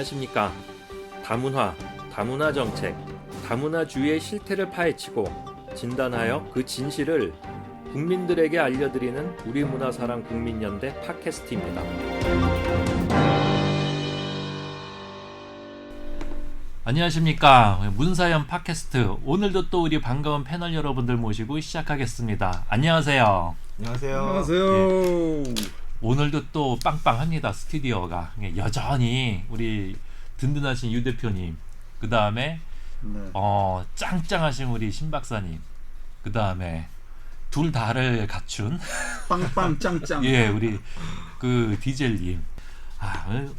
안녕하십니까. 다문화, 다문화 정책, 다문화주의의 실태를 파헤치고 진단하여 그 진실을 국민들에게 알려드리는 우리문화사랑 국민연대 팟캐스트입니다. 안녕하십니까. 문사연 팟캐스트. 오늘도 또 우리 반가운 패널 여러분들 모시고 시작하겠습니다. 안녕하세요. 안녕하세요. 안녕하세요. 오늘도 또 빵빵합니다. 스튜디오가 여전히 우리 든든하신 유 대표님, 그 다음에 네. 짱짱하신 우리 신 박사님, 그 다음에 둘 다를 갖춘 빵빵 짱짱. 예, 우리 그 디젤님.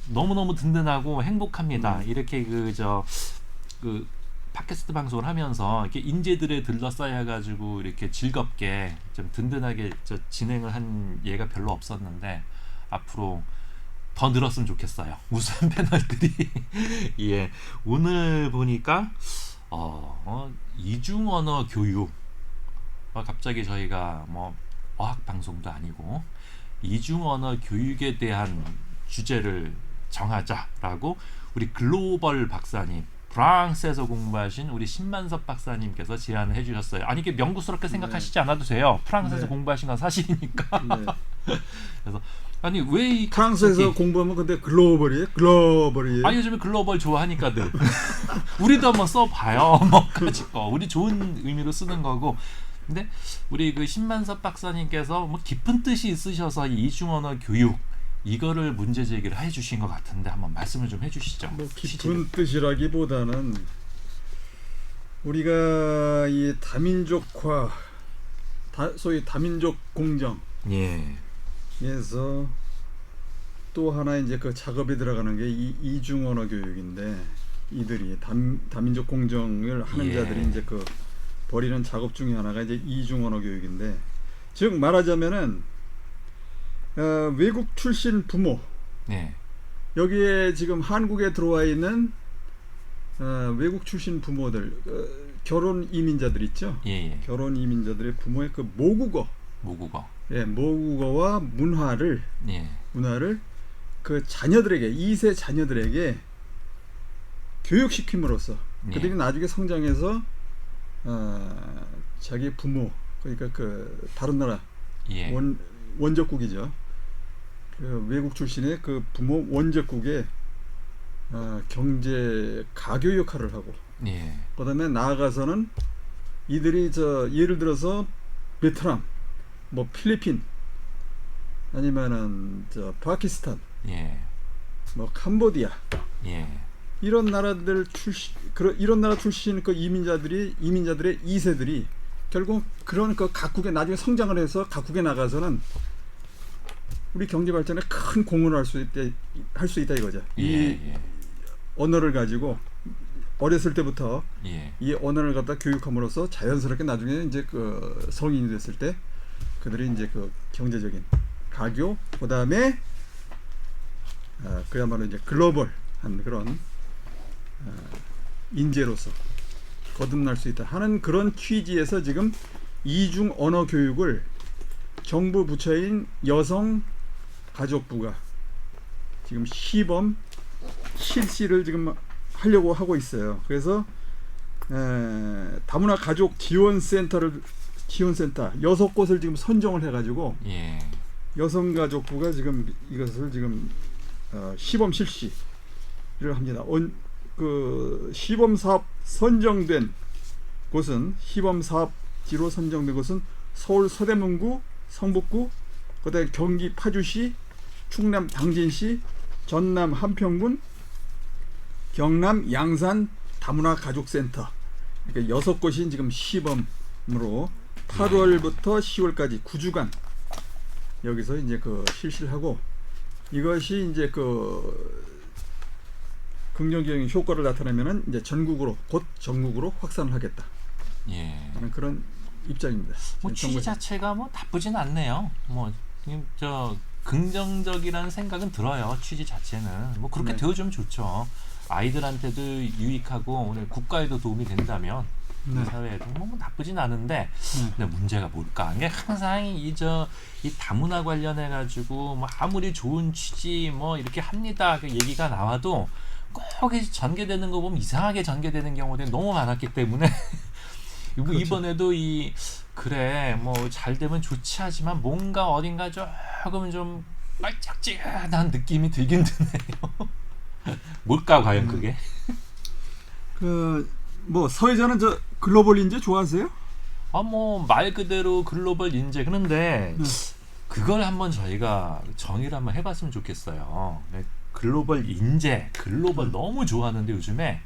너무너무 든든하고 행복합니다. 이렇게 그 팟캐스트 방송을 하면서 이렇게 인재들에 들러싸여 가지고 이렇게 즐겁게 좀 든든하게 진행을 한 예가 별로 없었는데 앞으로 더 늘었으면 좋겠어요. 우수한 패널들이. 예. 오늘 보니까 이중 언어 교육. 갑자기 저희가 뭐 어학 방송도 아니고 이중 언어 교육에 대한 주제를 정하자라고 우리 글로벌 박사님, 프랑스에서 공부하신 우리 신만섭 박사님께서 제안을 해주셨어요. 아니 이게 명구스럽게 생각하시지 않아도 돼요. 프랑스에서 네. 공부하신 건 사실이니까. 네. 그래서 아니 왜 이 프랑스에서 공부하면 근데 글로벌이에요? 요즘에 글로벌 좋아하니까들. 우리도 한번 써봐요. 뭐 가지고 우리 좋은 의미로 쓰는 거고. 근데 우리 그 신만섭 박사님께서 뭐 깊은 뜻이 있으셔서 이 이중언어 교육 이거를 문제 제기를 해주신 것 같은데 한번 말씀을 좀 해주시죠. 뭐 깊은 뜻이라기보다는 우리가 이 다민족화, 소위 다민족 공정에서 예. 또 하나 이제 그 작업에 들어가는 게 이 이중 언어 교육인데 이들이 다민족 공정을 하는 예. 자들이 이제 그 벌이는 작업 중에 하나가 이제 이중 언어 교육인데, 즉 말하자면은 외국 출신 부모, 네. 여기에 지금 한국에 들어와 있는 외국 출신 부모들, 결혼 이민자들 있죠. 예. 결혼 이민자들의 부모의 그 모국어, 모국어와 문화를 예. 그 자녀들에게, 2세 자녀들에게 교육시킴으로써 그들이 나중에 성장해서 자기 부모, 그러니까 그 다른 나라 예. 원적국이죠. 그 외국 출신의 그 부모 원적국의 경제 가교 역할을 하고, 예. 그다음에 나아가서는 이들이 예를 들어서 베트남, 뭐 필리핀, 아니면은 파키스탄, 예. 뭐 캄보디아, 예. 이런 나라들 이런 나라 출신 그 이민자들의 2세들이 결국 그런 그 각국에 나중에 성장을 해서 각국에 나가서는 우리 경제 발전에 큰 공헌을 할 수 있다 이거죠. 이 언어를 가지고 어렸을 때부터 이 언어를 갖다 교육함으로써 자연스럽게 나중에 이제 그 성인이 됐을 때 그들이 이제 그 경제적인 가교, 그다음에 그야말로 이제 글로벌한 그런 인재로서 거듭날 수 있다 하는 그런 취지에서 지금 이중 언어 교육을 정부 부처인 여성가족부가 지금 시범 실시를 지금 하려고 하고 있어요. 그래서 다문화 가족 지원센터 6곳을 지금 선정을 해가지고 여성가족부가 지금 이것을 지금 시범 실시를 합니다. 그 시범 사업 선정된 곳은, 시범 사업지로 선정된 곳은 서울 서대문구, 성북구, 그다음에 경기 파주시, 충남 당진시, 전남 한평군, 경남 양산 다문화 가족센터, 이렇게 6곳이 지금 시범으로 8월부터 10월까지 9주간 여기서 이제 그 실시를 하고, 이것이 이제 그 긍정적인 효과를 나타내면은 이제 곧 전국으로 확산을 하겠다. 하는 그런 입장입니다. 뭐 취지 자체가 뭐 나쁘진 않네요. 뭐 긍정적이라는 생각은 들어요. 취지 자체는 뭐 그렇게 되어주면 좋죠. 아이들한테도 유익하고 오늘 국가에도 도움이 된다면 사회에도 뭐 나쁘진 않은데, 근데 문제가 뭘까? 이게 항상 이 다문화 관련해 가지고 뭐 아무리 좋은 취지 뭐 이렇게 합니다 그 얘기가 나와도 꼭 전개되는 거 보면 이상하게 전개되는 경우들이 너무 많았기 때문에 그렇죠. 이번에도 그래 뭐 잘 되면 좋지 하지만 뭔가 어딘가 조금 좀 빨짝지근한 느낌이 들긴 드네요. 뭘까 과연 그게? 뭐 사회자는 저 글로벌 인재 좋아하세요? 뭐 말 그대로 글로벌 인재. 그런데 그걸 한번 저희가 정의를 한번 해봤으면 좋겠어요. 글로벌 인재, 글로벌 너무 좋아하는데 요즘에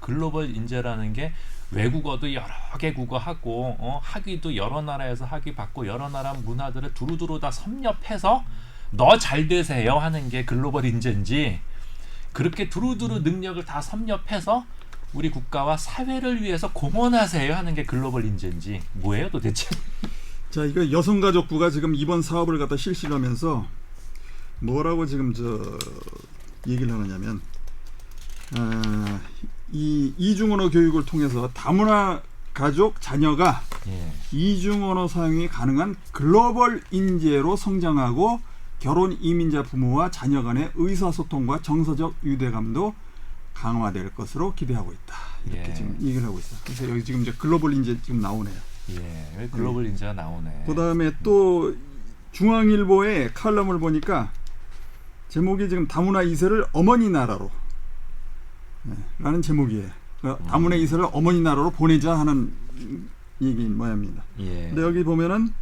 글로벌 인재라는 게 외국어도 여러 개 국어하고 학위도 여러 나라에서 학위 받고 여러 나라 문화들을 두루두루 다 섭렵해서 너 잘 되세요 하는 게 글로벌 인재인지, 그렇게 두루두루 능력을 다 섭렵해서 우리 국가와 사회를 위해서 공헌하세요 하는 게 글로벌 인재인지 뭐예요 도대체? 자, 이거 여성가족부가 지금 이번 사업을 갖다 실시를 하면서 뭐라고 지금 얘기를 하느냐면 이 이중언어 교육을 통해서 다문화 가족 자녀가 이중언어 사용이 가능한 글로벌 인재로 성장하고 결혼 이민자 부모와 자녀 간의 의사소통과 정서적 유대감도 강화될 것으로 기대하고 있다. 이렇게 지금 얘기를 하고 있어요. 그래서 여기 지금 이제 글로벌 인재 지금 나오네요. 왜 글로벌 인재가 나오네. 그다음에 또 중앙일보의 칼럼을 보니까 제목이 지금 다문화 2세를 어머니 나라로 라는 제목이에요. 그러니까 다문화 2세를 어머니 나라로 보내자 하는 얘기인 모양입니다. 근데 여기 보면은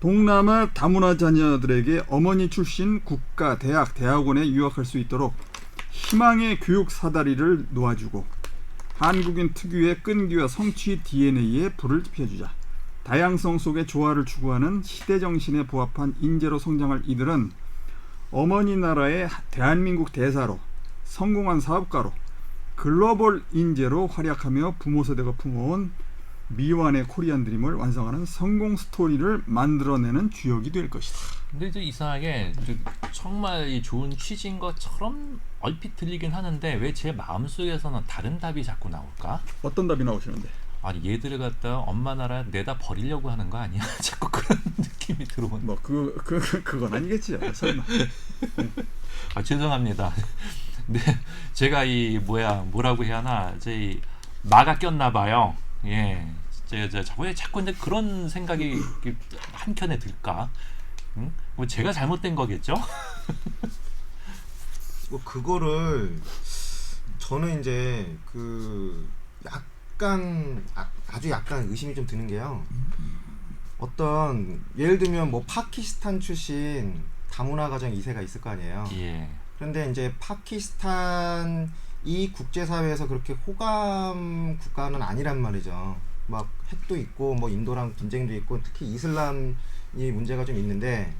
동남아 다문화 자녀들에게 어머니 출신 국가, 대학, 대학원에 유학할 수 있도록 희망의 교육 사다리를 놓아주고 한국인 특유의 끈기와 성취 DNA에 불을 피워주자. 다양성 속의 조화를 추구하는 시대 정신에 부합한 인재로 성장할 이들은 어머니 나라의 대한민국 대사로, 성공한 사업가로, 글로벌 인재로 활약하며 부모 세대가 품어온 미완의 코리안 드림을 완성하는 성공 스토리를 만들어내는 주역이 될 것이다. 근데 좀 이상하게 정말 이 좋은 취지인 것처럼 얼핏 들리긴 하는데 왜 제 마음속에서는 다른 답이 자꾸 나올까? 어떤 답이 나오시는데? 아니 얘들을 갖다 엄마 나라 내다 버리려고 하는 거 아니야? 자꾸 그런 느낌이 들어오는. 뭐 그건 아니겠지. 설마. 죄송합니다. 네, 제가 뭐라고 해야 하나, 제 마가 꼈나 봐요. 제가 저번에 자꾸 근데 그런 생각이 한켠에 들까? 뭐 제가 잘못된 거겠죠? 뭐 그거를 저는 이제 아주 약간 의심이 좀 드는 게요. 어떤 예를 들면 뭐 파키스탄 출신 다문화 가정 2세가 있을 거 아니에요. 그런데 이제 파키스탄이 국제사회에서 그렇게 호감 국가는 아니란 말이죠. 막 핵도 있고 뭐 인도랑 분쟁도 있고 특히 이슬람이 문제가 좀 있는데,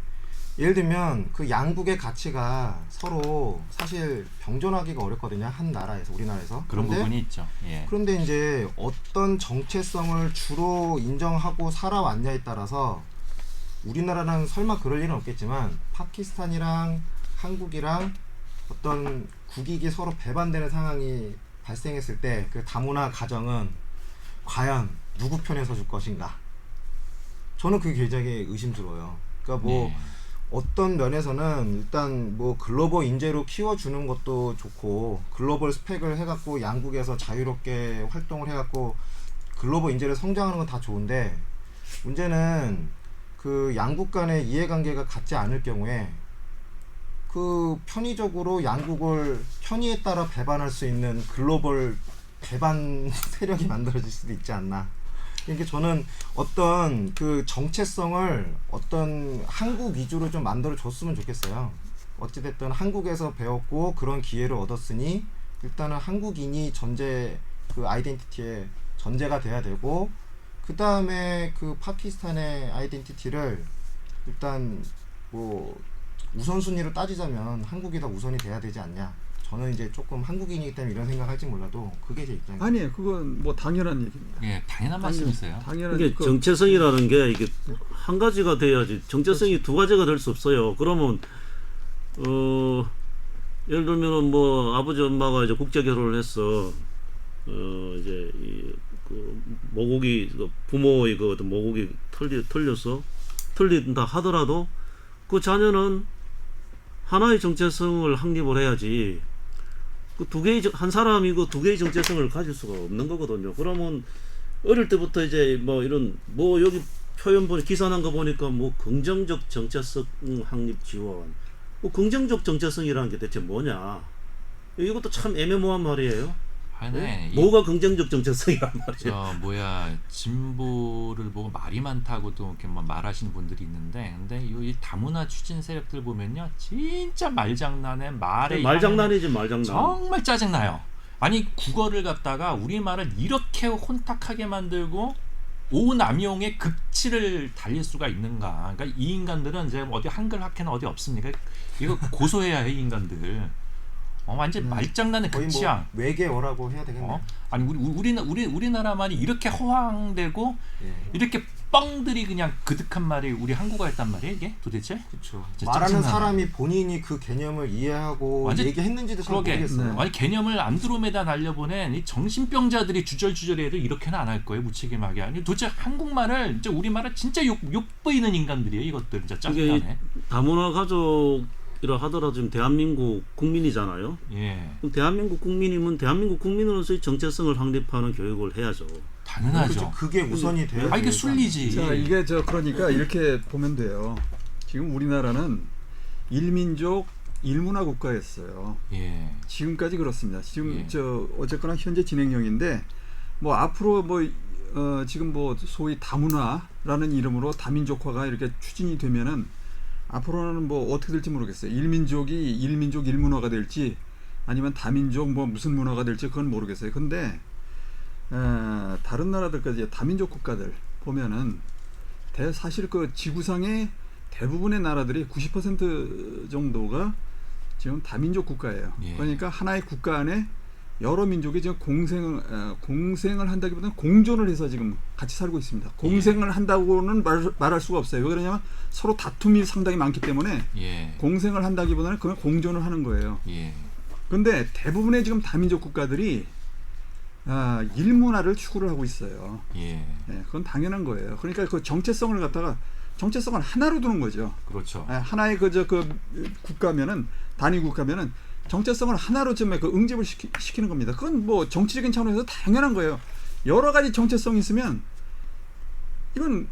예를 들면 그 양국의 가치가 서로 사실 병존하기가 어렵거든요. 한 나라에서, 우리나라에서. 그런 부분이 있죠. 그런데 이제 어떤 정체성을 주로 인정하고 살아왔냐에 따라서 우리나라는 설마 그럴 일은 없겠지만 파키스탄이랑 한국이랑 어떤 국익이 서로 배반되는 상황이 발생했을 때 그 다문화 가정은 과연 누구 편에 서줄 것인가? 저는 그게 굉장히 의심스러워요. 그러니까 뭐 어떤 면에서는 일단 뭐 글로벌 인재로 키워주는 것도 좋고 글로벌 스펙을 해갖고 양국에서 자유롭게 활동을 해갖고 글로벌 인재를 성장하는 건 다 좋은데, 문제는 그 양국 간의 이해관계가 같지 않을 경우에 그 편의적으로 양국을 편의에 따라 배반할 수 있는 글로벌 배반 세력이 만들어질 수도 있지 않나. 그러니까 저는 어떤 그 정체성을 어떤 한국 위주로 좀 만들어 줬으면 좋겠어요. 어찌됐든 한국에서 배웠고 그런 기회를 얻었으니 일단은 한국인이 그 아이덴티티의 전제가 돼야 되고, 그 다음에 그 파키스탄의 아이덴티티를 일단 뭐 우선순위로 따지자면 한국이 더 우선이 돼야 되지 않냐. 저는 이제 조금 한국인이기 때문에 이런 생각할지 몰라도 그게 제 입장입니다. 아니에요. 그건 뭐 당연한 얘기입니다. 당연한 말씀이세요. 당연한 이게 정체성이라는 게 이게 한 가지가 돼야지, 정체성이 두 가지가 될 수 없어요. 그러면 예를 들면은 뭐 아버지 엄마가 이제 국제 결혼을 했어. 이제 그 모국이 부모의 그 어떤 모국이 틀린다 하더라도 그 자녀는 하나의 정체성을 확립을 해야지. 그 두 개의 한 사람이 그 두 개의 정체성을 가질 수가 없는 거거든요. 그러면 어릴 때부터 이제 뭐 이런 뭐 여기 표현 보니 기사 난 거 보니까 뭐 긍정적 정체성 확립 지원. 뭐 긍정적 정체성이라는 게 대체 뭐냐? 이것도 참 애매모호한 말이에요. 네, 뭐가 긍정적 정체성이란 말이에요. 저 뭐야 진보를 보고 말이 많다고도 이렇게 뭐 말하시는 분들이 있는데, 근데 이 다문화 추진 세력들 보면요, 진짜 말장난에 말에 말장난이지 말장난. 정말 짜증나요. 아니 국어를 갖다가 우리말을 이렇게 혼탁하게 만들고 오남용의 극치를 달릴 수가 있는가? 그러니까 이 인간들은 이제 어디 한글 학회는 어디 없습니까? 이거 고소해야 해, 이 인간들. 완전 말장난의 거의 극치야. 뭐 외계어라고 해야 되겠네요. 아니 우리나라만이 이렇게 허황되고 예. 이렇게 뻥들이 그냥 그득한 말이 우리 한국어였단 말이에요, 이게 도대체? 그렇죠. 진짜 말하는 짜증나네. 사람이 본인이 그 개념을 이해하고 완전 얘기했는지도 잘 그러게. 모르겠어요. 아니 개념을 안드로메다 날려보낸 이 정신병자들이 주절주절해도 이렇게는 안 할 거예요, 무책임하게. 아니 도대체 한국말을 이제 우리말을 진짜 욕보이는 인간들이에요, 이것들 진짜 이게 짜증나네. 다문화 가족이라 하더라도 지금 대한민국 국민이잖아요. 예, 그럼 대한민국 국민이면 대한민국 국민으로서의 정체성을 확립하는 교육을 해야죠. 당연하죠. 그렇죠. 그게 우선이 돼야 이게 순리지. 자, 이게 그러니까 이렇게 보면 돼요. 지금 우리나라는 일민족 일문화 국가였어요. 예, 지금까지 그렇습니다. 지금 예. 어쨌거나 현재 진행형인데 뭐 앞으로 지금 뭐 소위 다문화라는 이름으로 다민족화가 이렇게 추진이 되면은 앞으로는 뭐 어떻게 될지 모르겠어요. 일민족이 일민족 일문화가 될지 아니면 다민족 뭐 무슨 문화가 될지 그건 모르겠어요. 근데 다른 나라들까지 다민족 국가들 보면은 사실 그 지구상의 대부분의 나라들이 90% 정도가 지금 다민족 국가예요. 예. 그러니까 하나의 국가 안에 여러 민족이 지금 공생을 한다기보다는 공존을 해서 지금 같이 살고 있습니다. 공생을 한다고는 말할 수가 없어요. 왜 그러냐면 서로 다툼이 상당히 많기 때문에 예, 공생을 한다기보다는 그냥 공존을 하는 거예요. 예, 그런데 대부분의 지금 다민족 국가들이 일문화를 추구를 하고 있어요. 예, 예, 그건 당연한 거예요. 그러니까 그 정체성을 하나로 두는 거죠. 그렇죠. 예, 하나의 그 국가면은 단위 국가면은 정체성을 하나로 좀 응집을 시키는 겁니다. 그건 뭐 정치적인 차원에서 당연한 거예요. 여러 가지 정체성이 있으면 이건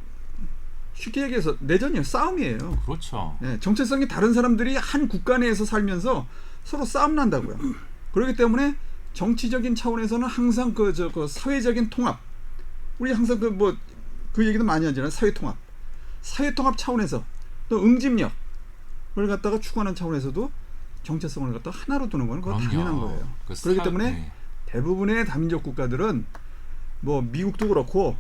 쉽게 얘기해서 내전이에요. 싸움이에요. 그렇죠. 예, 정체성이 다른 사람들이 한 국가 내에서 살면서 서로 싸움 난다고요. 그렇기 때문에 정치적인 차원에서는 항상 그 사회적인 통합, 우리 항상 그 얘기도 많이 하잖아요. 사회 통합 차원에서 또 응집력을 갖다가 추구하는 차원에서도 정체성을 갖다가 하나로 두는 건 그건 그럼요. 당연한 거예요. 그 그렇기 때문에 네. 대부분의 다민족 국가들은 뭐 미국도 그렇고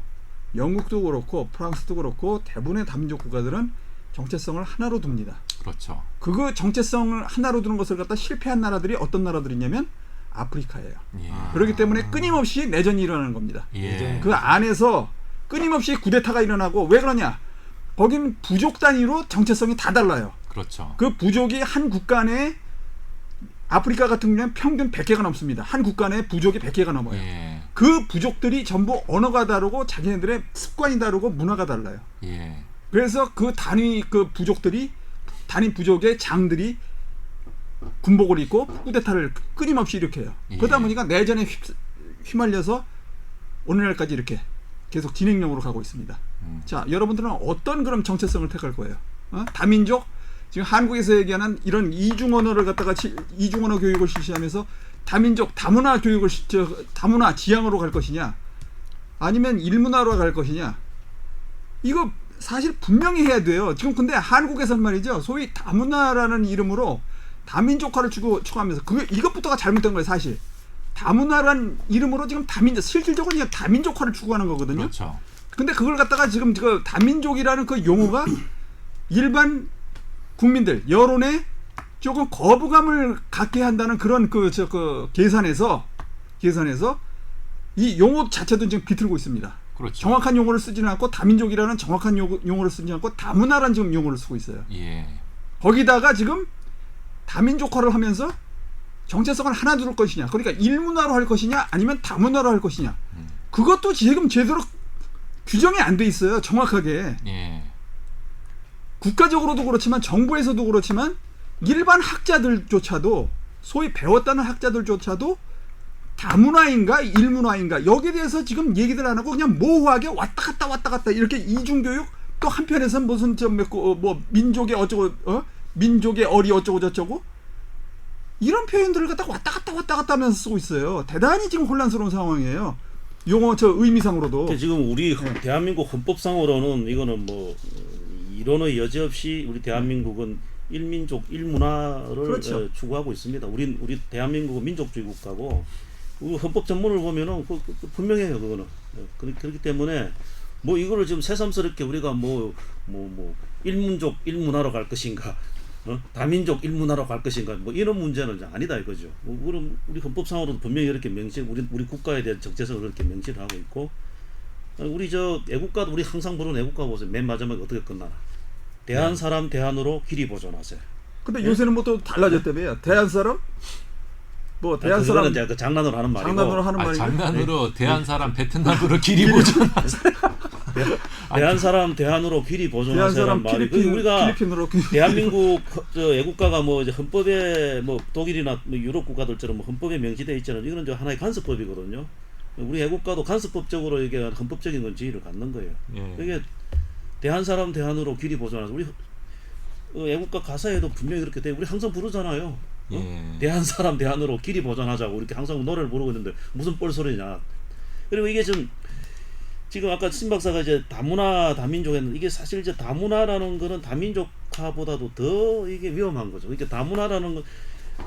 영국도 그렇고 프랑스도 그렇고 대부분의 다민족 국가들은 정체성을 하나로 둡니다. 그렇죠. 그거 정체성을 하나로 두는 것을 갖다 실패한 나라들이 어떤 나라들이냐면 아프리카예요. 예. 그렇기 때문에 끊임없이 내전이 일어나는 겁니다. 예. 그 안에서 끊임없이 쿠데타가 일어나고 왜 그러냐? 거긴 부족 단위로 정체성이 다 달라요. 그렇죠. 그 부족이 한 국가 내에 아프리카 같은 경우는 평균 100개가 넘습니다. 한 국가 내에 부족이 100개가 넘어요. 예. 그 부족들이 전부 언어가 다르고 자기네들의 습관이 다르고 문화가 달라요. 예. 그래서 그 단위 단위 부족의 장들이 군복을 입고 쿠데타를 끊임없이 일으켜요. 예. 그러다 보니까 내전에 휘말려서 오늘날까지 이렇게 계속 진행형으로 가고 있습니다. 자, 여러분들은 어떤 그럼 정체성을 택할 거예요? 다민족? 지금 한국에서 얘기하는 이런 이중언어를 갖다가 이중언어 교육을 실시하면서 다민족, 다문화 교육을 다문화 지향으로 갈 것이냐? 아니면 일문화로 갈 것이냐? 이거 사실 분명히 해야 돼요. 지금 근데 한국에서는 말이죠. 소위 다문화라는 이름으로 다민족화를 추구하면서 이것부터가 잘못된 거예요, 사실. 다문화라는 이름으로 지금 실질적으로 그냥 다민족화를 추구하는 거거든요. 그렇죠. 근데 그걸 갖다가 지금 다민족이라는 그 용어가 일반 국민들 여론에 조금 거부감을 갖게 한다는 그런 계산에서 이 용어 자체도 지금 비틀고 있습니다. 그렇죠. 정확한 용어를 쓰지는 않고 다민족이라는 정확한 용어를 쓰지 않고 다문화라는 지금 용어를 쓰고 있어요. 예. 거기다가 지금 다민족화를 하면서 정체성을 하나 둘 것이냐, 그러니까 일문화로 할 것이냐 아니면 다문화로 할 것이냐, 그것도 지금 제대로 규정이 안 돼 있어요. 정확하게. 예. 국가적으로도 그렇지만 정부에서도 그렇지만 일반 학자들조차도 소위 배웠다는 학자들조차도 다문화인가 일문화인가 여기에 대해서 지금 얘기들 안 하고 그냥 모호하게 왔다 갔다 이렇게 이중교육 또 한편에서는 무슨 뭐 민족의 어쩌고 민족의 어리 어쩌고 저쩌고 이런 표현들을 갖다 왔다 갔다 하면서 쓰고 있어요. 대단히 지금 혼란스러운 상황이에요. 용어 저 의미상으로도. 지금 우리 대한민국 헌법상으로는 이거는 뭐 이론의 여지 없이 우리 대한민국은 일민족 일문화를 그렇죠. 추구하고 있습니다. 우리 대한민국은 민족주의 국가고 우리 헌법 전문을 보면은 분명해요 그거는. 그렇기 때문에 뭐 이거를 지금 새삼스럽게 우리가 뭐 일문족 일문화로 갈 것인가, 다민족 일문화로 갈 것인가, 뭐 이런 문제는 아니다 이거죠. 그럼 우리 헌법상으로도 분명히 이렇게 우리 국가에 대한 정체성을 그렇게 명시를 하고 있고, 우리 저 애국가도 우리 항상 부르는 애국가 보세요. 맨 마지막에 어떻게 끝나나? 대한 사람 대한으로 길이 보존하세요. 근데 요새는 뭐 또 달라졌다며요. 대한 사람 뭐 대한 사람 이제 그 장난으로 하는 말이고. 장난으로 하는 말이고. 장난으로 대한 사람 베트남으로 길이 보존하세요. 대한 사람 대한으로 길이 대한 보존하세요라는 사람 말이 우리가 필리핀으로 대한민국 저 애국가가 뭐 이제 헌법에 뭐 독일이나 뭐 유럽 국가들처럼 뭐 헌법에 명시되어 있잖아요. 이거는 저 하나의 간섭법이거든요. 우리 애국가도 간섭법적으로 이게 헌법적인 건 지위를 갖는 거예요. 예. 이게 대한 사람 대한으로 길이 보존하서 우리 애국가 가사에도 분명히 그렇게 돼. 우리 항상 부르잖아요. 예. 대한 사람 대한으로 길이 보존하자고 이렇게 항상 노래를 부르고 있는데 무슨 뻘소리냐. 그리고 이게 지금 아까 신 박사가 이제 다문화 다민족 했는데 이게 사실 이제 다문화라는 거는 다민족화보다도 더 이게 위험한 거죠. 그러니까 다문화라는 건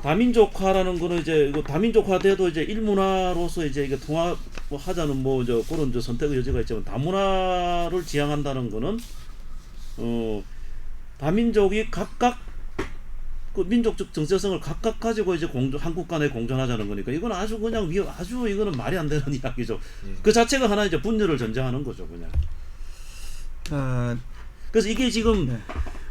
다민족화라는 거는 이제 이거 다민족화돼도 이제 일문화로서 이제 이게 통합하자는 뭐 저 그런 저 선택의 여지가 있지만 다문화를 지향한다는 거는 다민족이 각각 그 민족적 정체성을 각각 가지고 이제 한국 간에 공존하자는 거니까 이건 아주 그냥 아주 이거는 말이 안 되는 이야기죠. 그 자체가 하나 이제 분열을 전제하는 거죠, 그냥. 그래서 이게 지금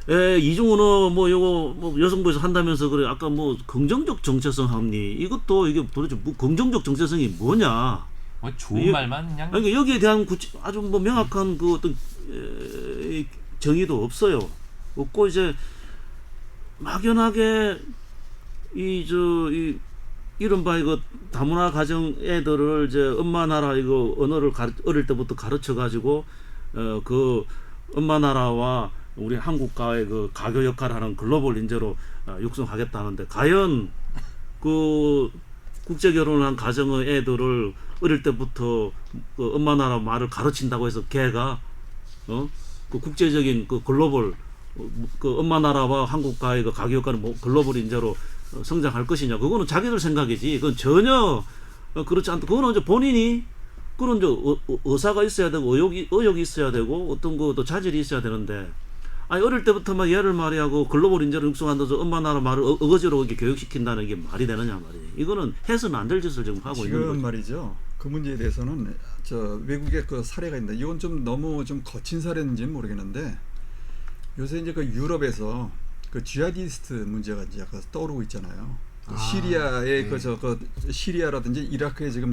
이중은어 뭐 요거 뭐 여성부에서 한다면서 그래 아까 뭐 긍정적 정체성 합리 이것도 이게 도대체 뭐 긍정적 정체성이 뭐냐? 뭐 좋은 말만 그냥. 그러니까 여기에 대한 아주 뭐 명확한 그 어떤 정의도 없어요. 없고 이제 막연하게 이른바 이거 다문화 가정 애들을 이제 엄마 나라 이거 언어를 어릴 때부터 가르쳐 가지고 그 엄마 나라와 우리 한국과의 그 가교 역할하는 글로벌 인재로 육성하겠다는데 과연 그 국제 결혼한 가정의 애들을 어릴 때부터 그 엄마 나라 말을 가르친다고 해서 걔가 그 국제적인 그 글로벌 그 엄마 나라와 한국과의 그 가교 역할은 뭐 글로벌 인재로 성장할 것이냐? 그거는 자기들 생각이지. 그건 전혀 그렇지 않다. 그거는 이제 본인이 그런 이제 의사가 있어야 되고 의욕이 있어야 되고 어떤 그 또 자질이 있어야 되는데. 아니 어릴 때부터 막 얘를 말이하고 글로벌 인재를 육성한다서 엄마 나라 말을 어거지로 이렇게 교육시킨다는 게 말이 되느냐 말이지. 이거는 해서는 안 될 짓을 지금 하고 있는 거죠. 지금 말이죠. 그 문제에 대해서는 저 외국의 그 사례가 있는데 이건 좀 너무 좀 거친 사례인지는 모르겠는데 요새 이제 그 유럽에서 그 지하디스트 문제가 이제 떠오르고 있잖아요. 시리아의 그 시리아라든지 이라크에 지금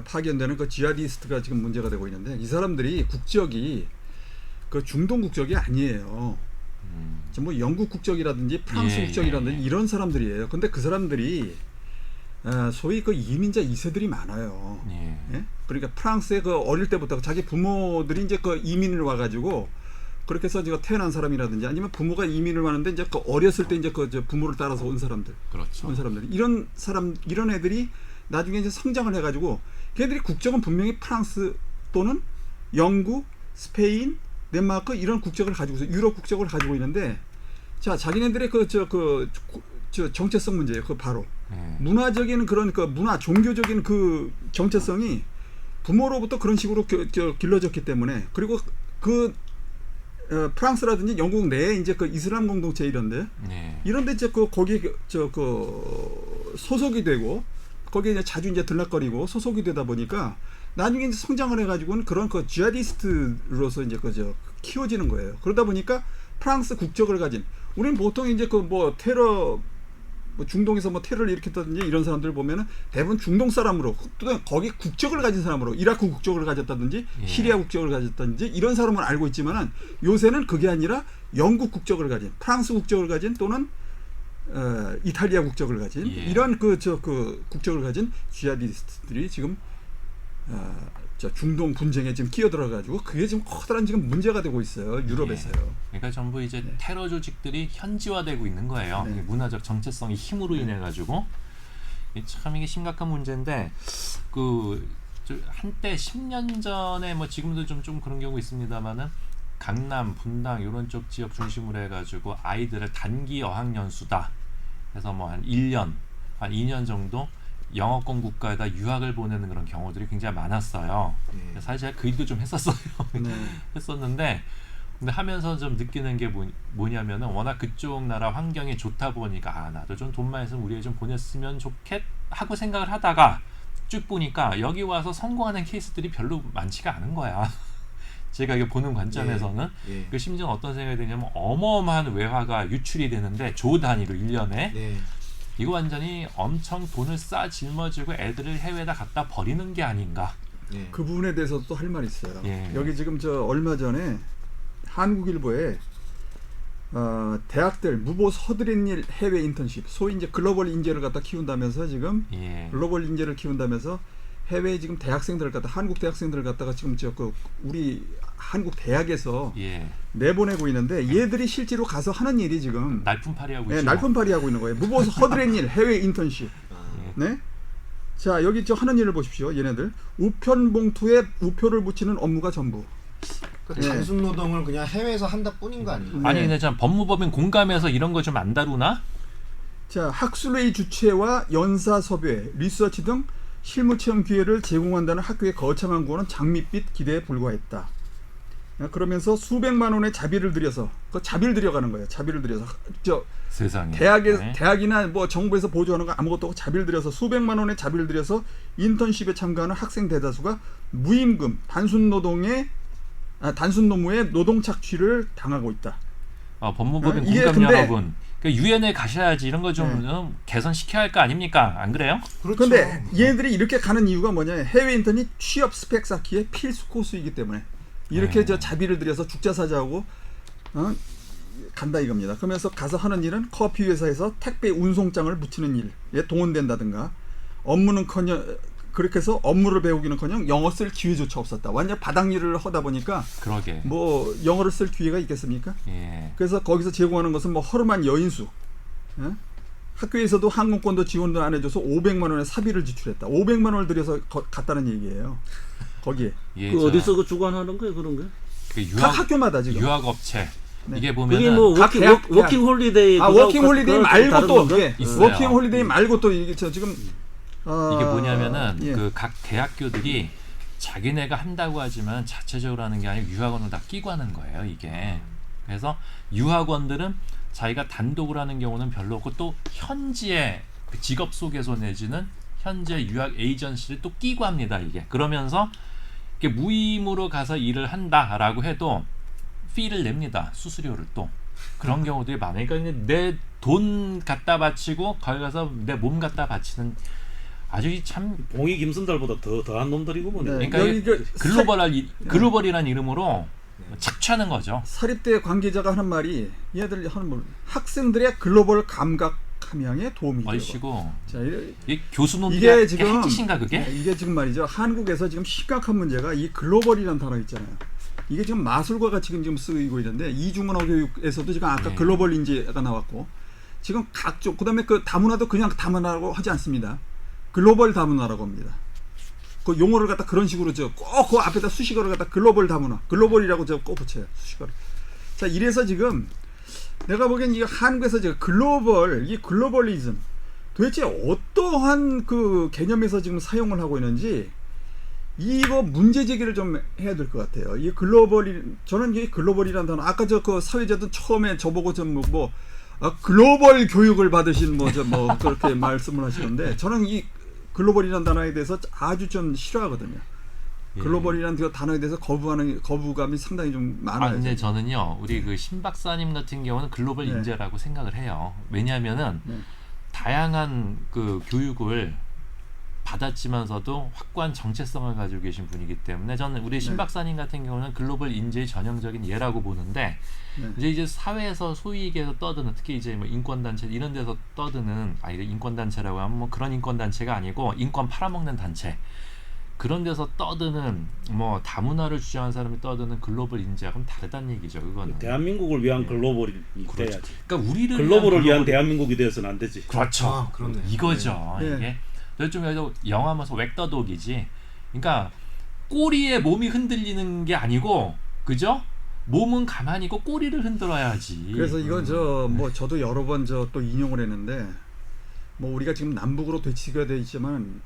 파견되는 그 지하디스트가 지금 문제가 되고 있는데 이 사람들이 국적이 그 중동 국적이 아니에요. 뭐 영국 국적이라든지 프랑스 국적이라든지 이런 사람들이에요. 근데 그 사람들이 소위 그 이민자 2세들이 많아요. 예? 그러니까 프랑스에 그 어릴 때부터 자기 부모들이 이제 그 이민을 와가지고 그렇게 해서 제가 태어난 사람이라든지 아니면 부모가 이민을 왔는데 이제 그 어렸을 때 이제 그 부모를 따라서 온 사람들, 그렇죠. 온 사람들 이런 애들이 나중에 이제 성장을 해가지고 걔들이 국적은 분명히 프랑스 또는 영국, 스페인, 덴마크 이런 국적을 가지고 있어요. 유럽 국적을 가지고 있는데 자 자기네들의 저 정체성 문제예요. 그 바로 문화적인 그런 그 종교적인 그 정체성이 부모로부터 그런 식으로 길러졌기 때문에 그리고 그 프랑스라든지 영국 내에 이제 그 이슬람 공동체 이런데 이제 거기 소속이 되고 거기에 이제 자주 이제 들락거리고 소속이 되다 보니까 나중에 이제 성장을 해가지고는 그런 그 지하디스트로서 이제 키워지는 거예요. 그러다 보니까 프랑스 국적을 가진 우리는 보통 이제 그 뭐 테러 중동에서 뭐 테러를 일으켰다든지 이런 사람들 보면은 대부분 중동 사람으로 또 거기 국적을 가진 사람으로 이라크 국적을 가졌다든지 시리아 국적을 가졌다든지 이런 사람을 알고 있지만은 요새는 그게 아니라 영국 국적을 가진 프랑스 국적을 가진 또는 이탈리아 국적을 가진 예. 이런 그 국적을 가진 지하디스트들이 지금 저 중동 분쟁에 지금 끼어들어가지고 그게 지금 커다란 지금 문제가 되고 있어요 유럽에서요. 그러니까 전부 이제 테러 조직들이 현지화되고 있는 거예요. 네. 이게 문화적 정체성의 힘으로 인해 가지고 참 이게 심각한 문제인데 저 한때 10년 전에 뭐 지금도 좀 그런 경우 있습니다만은 강남, 분당 이런 쪽 지역 중심으로 해가지고 아이들을 단기 어학연수다. 그래서 뭐 한 1년, 한 2년 정도 영어권 국가에다 유학을 보내는 그런 경우들이 굉장히 많았어요. 예. 사실 제가 그 일도 좀 했었어요. 네. 했었는데 근데 하면서 좀 느끼는 게 뭐냐면은 워낙 그쪽 나라 환경이 좋다 보니까 나도 좀 돈만 있으면 우리 애 좀 보냈으면 좋겠 하고 생각을 하다가 쭉 보니까 여기 와서 성공하는 케이스들이 별로 많지가 않은 거야. 제가 이게 보는 관점에서는 예. 그 심지어 어떤 생각이 드냐면 어마어마한 외화가 유출이 되는데 조 단위로 1년에 네. 이거 완전히 엄청 돈을 싸 짊어지고 애들을 해외에다 갖다 버리는 게 아닌가. 예. 그 부분에 대해서도 또 할 말이 있어요. 예. 여기 지금 저 얼마 전에 한국일보에 대학들 무보 서들인 일 해외 인턴십 소위 이제 글로벌 인재를 갖다 키운다면서 지금 예. 글로벌 인재를 키운다면서 해외 지금 대학생들을 갖다 한국 대학생들을 갖다가 지금 우리 한국 대학에서 예. 내보내고 있는데 얘들이 실제로 가서 하는 일이 지금 날품팔이 하고 네, 있죠. 날품팔이 하고 있는 거예요. 무보 서들인 일 해외 인턴십. 아, 네. 자 여기 저 하는 일을 보십시오. 얘네들 우편 봉투에 우표를 붙이는 업무가 전부. 그 네. 단순 노동을 그냥 해외에서 한다 뿐인 거 아니에요? 아니 네. 근데 참 법무법인 공감해서 이런 거 좀 안 다루나? 자 학술회의 주최와 연사 섭외, 리서치 등 실무 체험 기회를 제공한다는 학교의 거창한 구호는 장밋빛 기대에 불과했다. 그러면서 수백만 원의 자비를 들여서 그 자비를 들여가는 거예요. 자비를 들여서 저 세상에. 네. 대학이나 뭐 정부에서 보조하는 거 아무것도 없고 자비를 들여서 수백만 원의 자비를 들여서 인턴십에 참가하는 학생 대다수가 무임금 단순 노무의 노동 착취를 당하고 있다. 법무법인 이게 공감 근데- 여러분. 유엔에 가셔야지 이런 거 좀 네. 개선시켜야 할 거 아닙니까? 안 그래요? 그렇죠. 그런데 얘네들이 이렇게 가는 이유가 뭐냐? 해외 인턴이 취업 스펙 쌓기에 필수 코스이기 때문에 이렇게 네. 저 자비를 들여서 죽자사자하고 간다 이겁니다. 그러면서 가서 하는 일은 커피 회사에서 택배 운송장을 붙이는 일에 동원된다든가 업무는커녕 그렇게 해서 업무를 배우기는커녕 영어 쓸 기회조차 없었다. 완전 바닥 일을 하다 보니까 그러게. 뭐 영어를 쓸 기회가 있겠습니까? 예. 그래서 거기서 제공하는 것은 뭐 허름한 여인수. 예? 학교에서도 항공권도 지원도 안 해줘서 500만 원의 사비를 지출했다. 500만 원을 들여서 갔다는 얘기예요. 거기에. 예, 그 어디서 그 주관하는 거예요 그런 거? 각 학교마다 지금. 유학 업체 네. 이게 그게 보면은 뭐 각 대학- 워킹 홀리데이 워킹 홀리데이 말고 또 예, 있어요. 워킹 홀리데이 말고 또 이게 저 지금 이게 뭐냐면은 예. 그 각 대학교들이 자기네가 한다고 하지만 자체적으로 하는 게 아니고 유학원을 다 끼고 하는 거예요 이게. 그래서 유학원들은 자기가 단독으로 하는 경우는 별로 없고 또 현지의 그 직업 소개서 내지는 현재 유학 에이전시를 또 끼고 합니다 이게. 그러면서 이게 무임으로 가서 일을 한다라고 해도 피를 냅니다. 수수료를 또. 그런 경우들이 많아요. 그러니까 내 돈 갖다 바치고 거기 가서 내 몸 갖다 바치는 아주 참 봉이 김선달보다 더한 놈들이고 뭐. 네. 그러니까 여기 이 그 글로벌이라는 이름으로 착취하는 거죠. 사립대 관계자가 하는 말이 얘들 하는 말 학생들의 글로벌 감각 함양에 도움이 되고. 얼씨고 자, 이 교수놈들이 이게 지금 한 짓인가 그게? 네, 이게 지금 말이죠. 한국에서 지금 심각한 문제가 이 글로벌이라는 단어 있잖아요. 이게 지금 마술과가 지금 쓰이고 있는데 이중문화 교육에서도 지금 아까 네. 글로벌 인재가 나왔고 지금 각종 그다음에 그 다문화도 그냥 다문화라고 하지 않습니다. 글로벌 다문화라고 합니다. 그 용어를 갖다 그런 식으로 꼭 그 앞에다 수식어를 갖다 글로벌 다문화, 글로벌이라고 꼭 붙여요 수식어를. 자 이래서 지금 내가 보기엔 이 한국에서 지금 이 글로벌리즘 도대체 어떠한 그 개념에서 지금 사용을 하고 있는지 이거 문제 제기를 좀 해야 될 것 같아요. 이 저는 이 글로벌이라는 단어 아까 그 사회자도 처음에 저보고 좀 글로벌 교육을 받으신 뭐 그렇게 말씀을 하시는데 저는 이 글로벌이라는 단어에 대해서 아주 좀 싫어하거든요. 예. 글로벌이라는 그 단어에 대해서 거부감이 상당히 좀 많아요. 근데 저는요 우리 그 신 박사님 같은 경우는 글로벌 네. 인재라고 생각을 해요. 왜냐하면은 네. 다양한 그 교육을 받았지만서도 확고한 정체성을 가지고 계신 분이기 때문에 저는 우리 신 박사님 같은 경우는 글로벌 인재의 전형적인 예라고 보는데 네. 이제 사회에서 소위 얘기해서 떠드는 특히 이제 뭐 인권 단체 이런 데서 떠드는 이게 인권 단체라고 하면 뭐 그런 인권 단체가 아니고 인권 팔아먹는 단체 그런 데서 떠드는 뭐 다문화를 주장하는 사람이 떠드는 글로벌 인재하고는 다르다는 얘기죠. 그거는. 대한민국을 위한 글로벌이 그렇죠. 돼야지. 그러니까 우리를 글로벌을 위한 글로벌- 대한민국이 되어서는 안 되지. 그렇죠. 아, 그렇네. 이거죠. 네. 이게 좀 그래도 영화면서 웩더독이지. 그러니까 꼬리에 몸이 흔들리는 게 아니고 그죠? 몸은 가만히 있고 꼬리를 흔들어야지. 그래서 이거 저 뭐 저도 여러 번 저 또 인용을 했는데 뭐 우리가 지금 남북으로 되치게 돼 있지만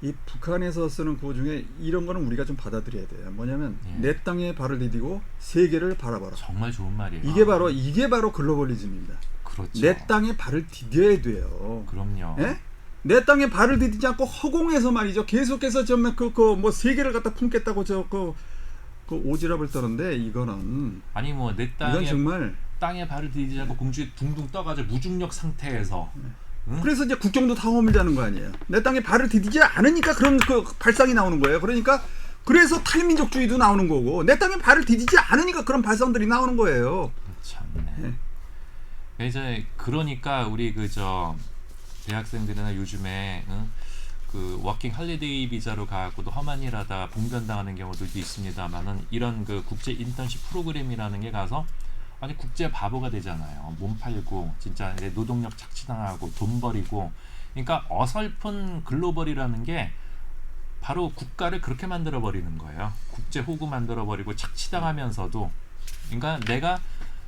이 북한에서 쓰는 구호 중에 이런 거는 우리가 좀 받아들여야 돼요. 뭐냐면 예. 내 땅에 발을 디디고 세계를 바라봐라. 정말 좋은 말이에요. 이게 바로 글로벌리즘입니다. 그렇죠. 내 땅에 발을 디뎌야 돼요. 그럼요. 예? 내 땅에 발을 디디지 않고 허공에서 말이죠. 계속해서 정말 뭐 세계를 갖다 품겠다고 그 오지랖을 떠는데 이거는 아니 뭐 내 이건 땅에 정말 땅에 발을 디디지 않고 공중에 둥둥 떠가지고 무중력 상태에서 응? 그래서 이제 국경도 다 허물자는 거 아니에요. 내 땅에 발을 디디지 않으니까 그런 그 발상이 나오는 거예요. 그러니까 그래서 탈민족주의도 나오는 거고 내 땅에 발을 디디지 않으니까 그런 발상들이 나오는 거예요. 참네. 이제 그러니까 우리 그저 대학생들이나 요즘에 응? 그 워킹 할리데이 비자로 가고도 험한 일하다 봉변당하는 경우들도 있습니다만은 이런 그 국제 인턴십 프로그램이라는 게 가서 아니 국제 바보가 되잖아요. 몸 팔고 진짜 이제 노동력 착취당하고 돈 버리고 그러니까 어설픈 글로벌이라는 게 바로 국가를 그렇게 만들어 버리는 거예요. 국제 호구 만들어 버리고 착취당하면서도 그러니까 내가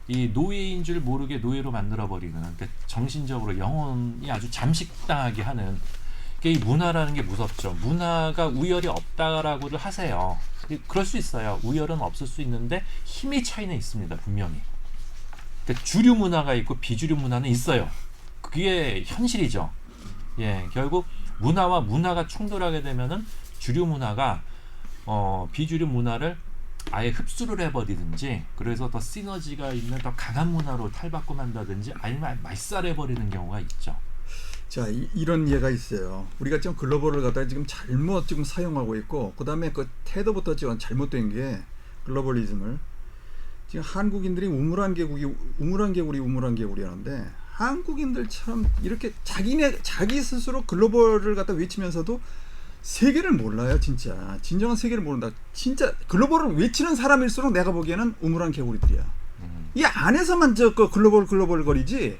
이 노예인 줄 모르게 노예로 만들어 버리는 그러니까 정신적으로 영혼이 아주 잠식당하게 하는 이 문화라는 게 무섭죠. 문화가 우열이 없다라고를 하세요. 그럴 수 있어요. 우열은 없을 수 있는데 힘의 차이는 있습니다. 분명히. 그러니까 주류 문화가 있고 비주류 문화는 있어요. 그게 현실이죠. 예, 결국 문화와 문화가 충돌하게 되면은 주류 문화가 비주류 문화를 아예 흡수를 해버리든지 그래서 더 시너지가 있는 더 강한 문화로 탈바꿈한다든지 아니면 말살해버리는 경우가 있죠. 자, 이런 예가 있어요. 우리가 지금 글로벌을 갖다가 지금 잘못 지금 사용하고 있고, 그 다음에 그 태도부터 지금 잘못된 게 글로벌리즘을 지금 한국인들이 우물한 개구리 하는데 한국인들처럼 이렇게 자기 스스로 글로벌을 갖다 외치면서도 세계를 몰라요, 진짜. 진정한 세계를 모른다. 진짜 글로벌을 외치는 사람일수록 내가 보기에는 우물한 개구리들이야. 이 안에서만 그 글로벌 거리지.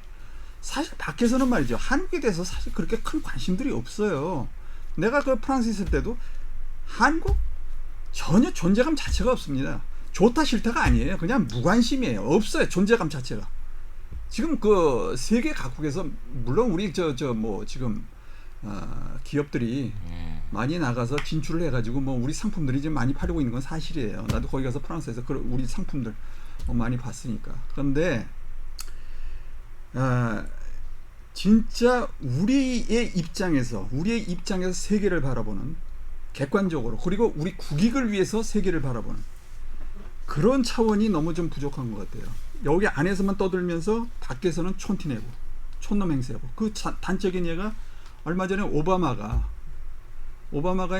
사실 밖에서는 말이죠. 한국에 대해서 사실 그렇게 큰 관심들이 없어요. 내가 그 프랑스 있을 때도 한국 전혀 존재감 자체가 없습니다. 좋다 싫다가 아니에요. 그냥 무관심이에요. 없어요. 존재감 자체가. 지금 그 세계 각국에서 물론 우리 뭐 지금 기업들이 많이 나가서 진출을 해가지고 뭐 우리 상품들이 지금 많이 팔리고 있는 건 사실이에요. 나도 거기 가서 프랑스에서 우리 상품들 많이 봤으니까. 그런데 진짜 우리의 입장에서 세계를 바라보는 객관적으로 그리고 우리 국익을 위해서 세계를 바라보는 그런 차원이 너무 좀 부족한 것 같아요. 여기 안에서만 떠들면서 밖에서는 촌티내고 촌놈 행세하고 그 단적인 예가 얼마 전에 오바마가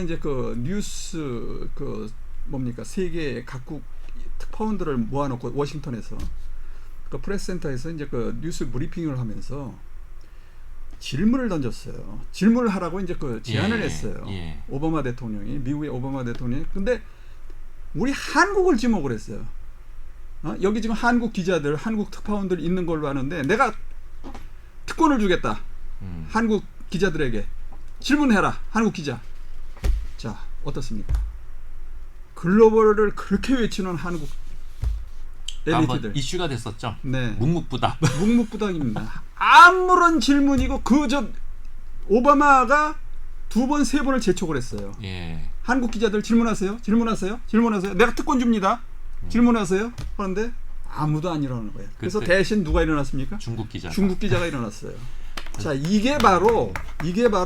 이제 그 뉴스 그 뭡니까 세계 각국 특파원들을 모아놓고 워싱턴에서 그 프레스센터에서 이제 그 뉴스 브리핑을 하면서 질문을 던졌어요. 질문을 하라고 이제 그 제안을 했어요. 오바마 대통령이 미국의 오바마 대통령이. 근데 우리 한국을 지목을 했어요. 여기 지금 한국 기자들, 한국 특파원들 있는 걸로 아는데 내가 특권을 주겠다. 한국 기자들에게 질문해라. 한국 기자. 자, 어떻습니까? 글로벌을 그렇게 외치는 한국 엘리트들. 이슈가 됐었죠. 네. 묵묵부답. 묵묵부답입니다. 아무런 질문이고 오바마가 2번, 3번을 재촉을 했어요. 예. 한국 기자들 질문하세요. 내가 특권 줍니다. 질문하세요. 그런데 아무도 안 일어나는 거예요. 그래서 대신 누가 일어났습니까? 중국 기자가 일어났어요. 자, 이게 바로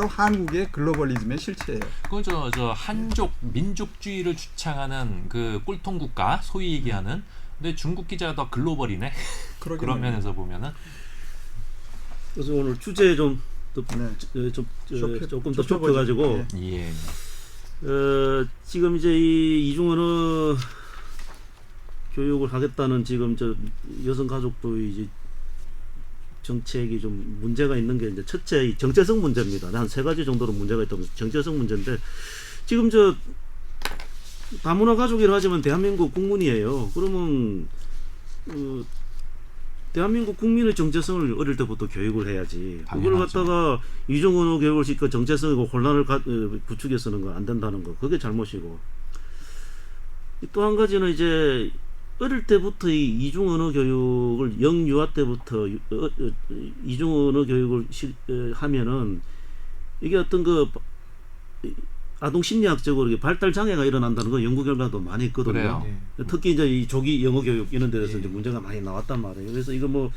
한국의 글로벌리즘의 실체예요. 그 저 한족 민족주의를 주창하는 그 꼴통 국가 소위 얘기하는. 근데 중국 기자가 더 글로벌이네. 그런 면에서 보면은. 그래서 오늘 주제 좀 네. 조금 더 좁혀가지고 예. 예. 지금 이제 이 이중언어 교육을 하겠다는 지금 저 여성가족부의 이제 정책이 좀 문제가 있는 게 이제 첫째 이 정체성 문제입니다. 한 세 가지 정도로 문제가 있다면 정체성 문제인데 지금 저 다문화 가족이라 하지만 대한민국 국민이에요. 그러면 대한민국 국민의 정체성을 어릴 때부터 교육을 해야지. 그걸 당연하죠. 갖다가 이중언어 교육을 시켜 정체성이고 혼란을 부추겨서는 거 안 된다는 거 그게 잘못이고. 또 한 가지는 이제 어릴 때부터 이 이중언어 교육을 영유아 때부터 이중언어 교육을 하면은 이게 어떤 그 아동 심리학적으로 발달 장애가 일어난다는 거 연구 결과도 많이 있거든요. 그래요. 예. 특히 이제 이 조기 영어 교육 이런 데서 예. 이제 문제가 많이 나왔단 말이에요. 그래서 이거 뭐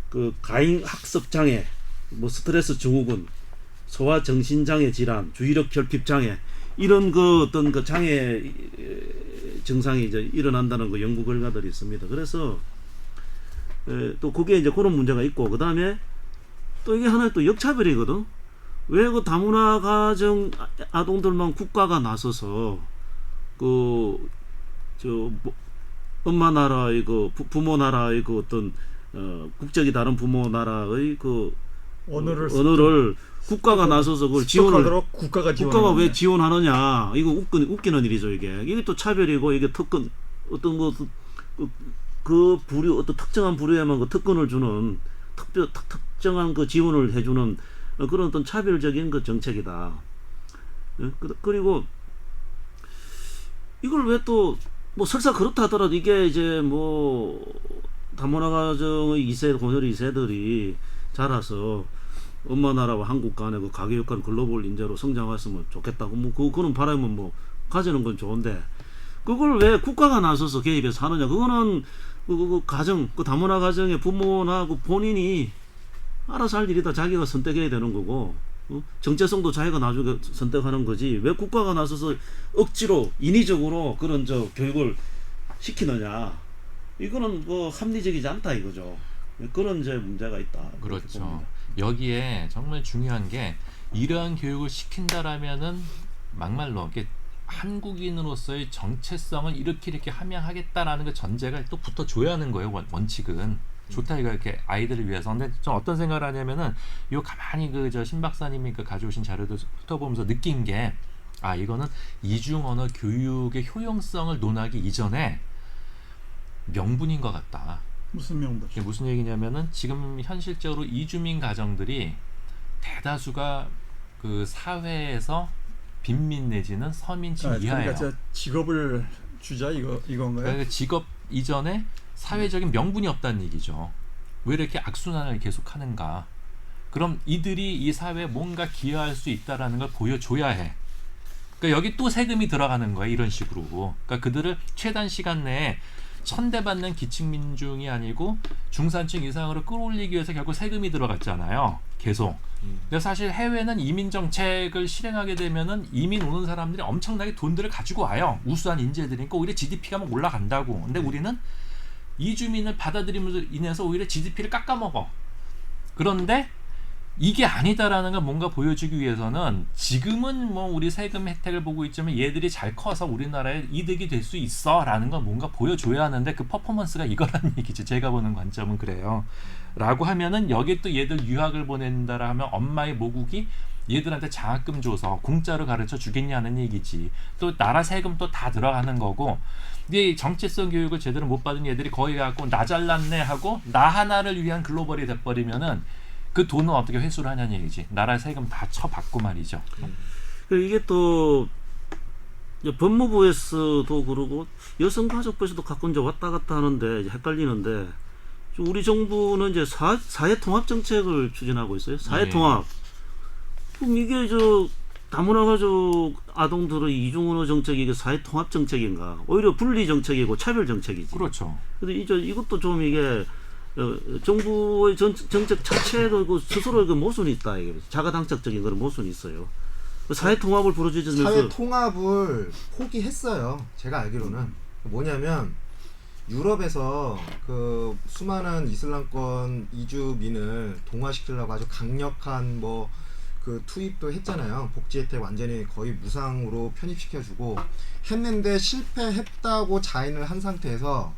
그 가행 학습 장애, 뭐 스트레스 증후군, 소아 정신 장애 질환, 주의력 결핍 장애 이런 그 어떤 그 장애 증상이 이제 일어난다는 그 연구 결과들이 있습니다. 그래서 또 거기에 이제 그런 문제가 있고 그 다음에 또 이게 하나의 또 역차별이거든. 왜 그 다문화 가정 아동들만 국가가 나서서 엄마 나라의 그 부모 나라의 그 어떤 국적이 다른 부모 나라의 그 언어를 국가가 나서서 그걸 지원을 국가가 왜 지원하느냐 이거 웃기는 일이죠. 이게 또 차별이고 이게 특권 어떤 그 부류 어떤 특정한 부류에만 그 특권을 주는 특정한 그 지원을 해주는 그런 어떤 차별적인 그 정책이다. 그리고 이걸 왜 또 뭐 설사 그렇다 하더라도 이게 이제 뭐 다문화 가정의 2세 고녀 2세들이 자라서 엄마 나라와 한국 간의 그 가계역할 글로벌 인재로 성장했으면 좋겠다고 뭐 그거는 바라면 뭐 가지는 건 좋은데 그걸 왜 국가가 나서서 개입해서 하느냐 그거는 그 가정 그 다문화 가정의 부모나 그 본인이 알아서 할 일이다. 자기가 선택해야 되는 거고 정체성도 자기가 나중에 선택하는 거지 왜 국가가 나서서 억지로 인위적으로 그런 저 교육을 시키느냐 이거는 뭐 합리적이지 않다 이거죠. 그런 이제 문제가 있다. 그렇죠. 여기에 정말 중요한 게 이러한 교육을 시킨다라면은 막말로 이렇게 한국인으로서의 정체성을 이렇게 함양하겠다라는 그 전제가 또 붙어줘야 하는 거예요. 원칙은. 좋다 이거 이렇게 아이들을 위해서. 근데 좀 어떤 생각을 하냐면은 요 가만히 그 저 신 박사님이 그 가져오신 자료도 훑어보면서 느낀 게 이거는 이중 언어 교육의 효용성을 논하기 이전에 명분인 것 같다. 무슨 명분? 이게 무슨 얘기냐면은 지금 현실적으로 이주민 가정들이 대다수가 그 사회에서 빈민 내지는 서민층 이하예요. 그러니까 직업을 주자 이건가요? 그러니까 직업 이전에 사회적인 명분이 없다는 얘기죠. 왜 이렇게 악순환을 계속하는가? 그럼 이들이 이 사회에 뭔가 기여할 수 있다라는 걸 보여줘야 해. 그러니까 여기 또 세금이 들어가는 거야 이런 식으로. 그러니까 그들을 최단 시간 내에 천대받는 기층민중이 아니고 중산층 이상으로 끌어올리기 위해서 결국 세금이 들어갔잖아요. 계속. 근데 사실 해외는 이민 정책을 실행하게 되면은 이민 오는 사람들이 엄청나게 돈들을 가지고 와요. 우수한 인재들이니까 오히려 GDP가 막 올라간다고. 근데 우리는 이주민을 받아들임으로 인해서 오히려 GDP를 깎아먹어. 그런데 이게 아니다라는 걸 뭔가 보여주기 위해서는 지금은 뭐 우리 세금 혜택을 보고 있지만 얘들이 잘 커서 우리나라에 이득이 될 수 있어 라는 걸 뭔가 보여줘야 하는데 그 퍼포먼스가 이거라는 얘기죠. 제가 보는 관점은 그래요. 라고 하면은 여기 또 얘들 유학을 보낸다라 하면 엄마의 모국이 얘들한테 장학금 줘서 공짜로 가르쳐 주겠냐는 얘기지. 또 나라 세금 또 다 들어가는 거고 이 정체성 교육을 제대로 못 받은 얘들이 거기 갖고 나 잘났네 하고 나 하나를 위한 글로벌이 돼버리면은 그 돈은 어떻게 회수를 하냐는 얘기지. 나라 세금 다 쳐받고 말이죠. 이게 또 법무부에서도 그러고 여성가족부에서도 가끔 이제 왔다 갔다 하는데 이제 헷갈리는데 우리 정부는 이제 사회 통합 정책을 추진하고 있어요. 사회 통합. 그럼 이게 다문화 가족 아동들의 이중언어 정책이 이게 사회 통합 정책인가? 오히려 분리 정책이고 차별 정책이지. 그렇죠. 근데 이것도 좀 이게 정부의 정책 자체도 그 스스로 그 모순이 있다. 이게 자가당착적인 그런 모순이 있어요. 사회 통합을 부르짖으면서 사회 통합을 포기했어요. 제가 알기로는 뭐냐면 유럽에서 그 수많은 이슬람권 이주민을 동화시키려고 아주 강력한 뭐 그 투입도 했잖아요. 복지 혜택 완전히 거의 무상으로 편입시켜주고 했는데 실패했다고 자인을 한 상태에서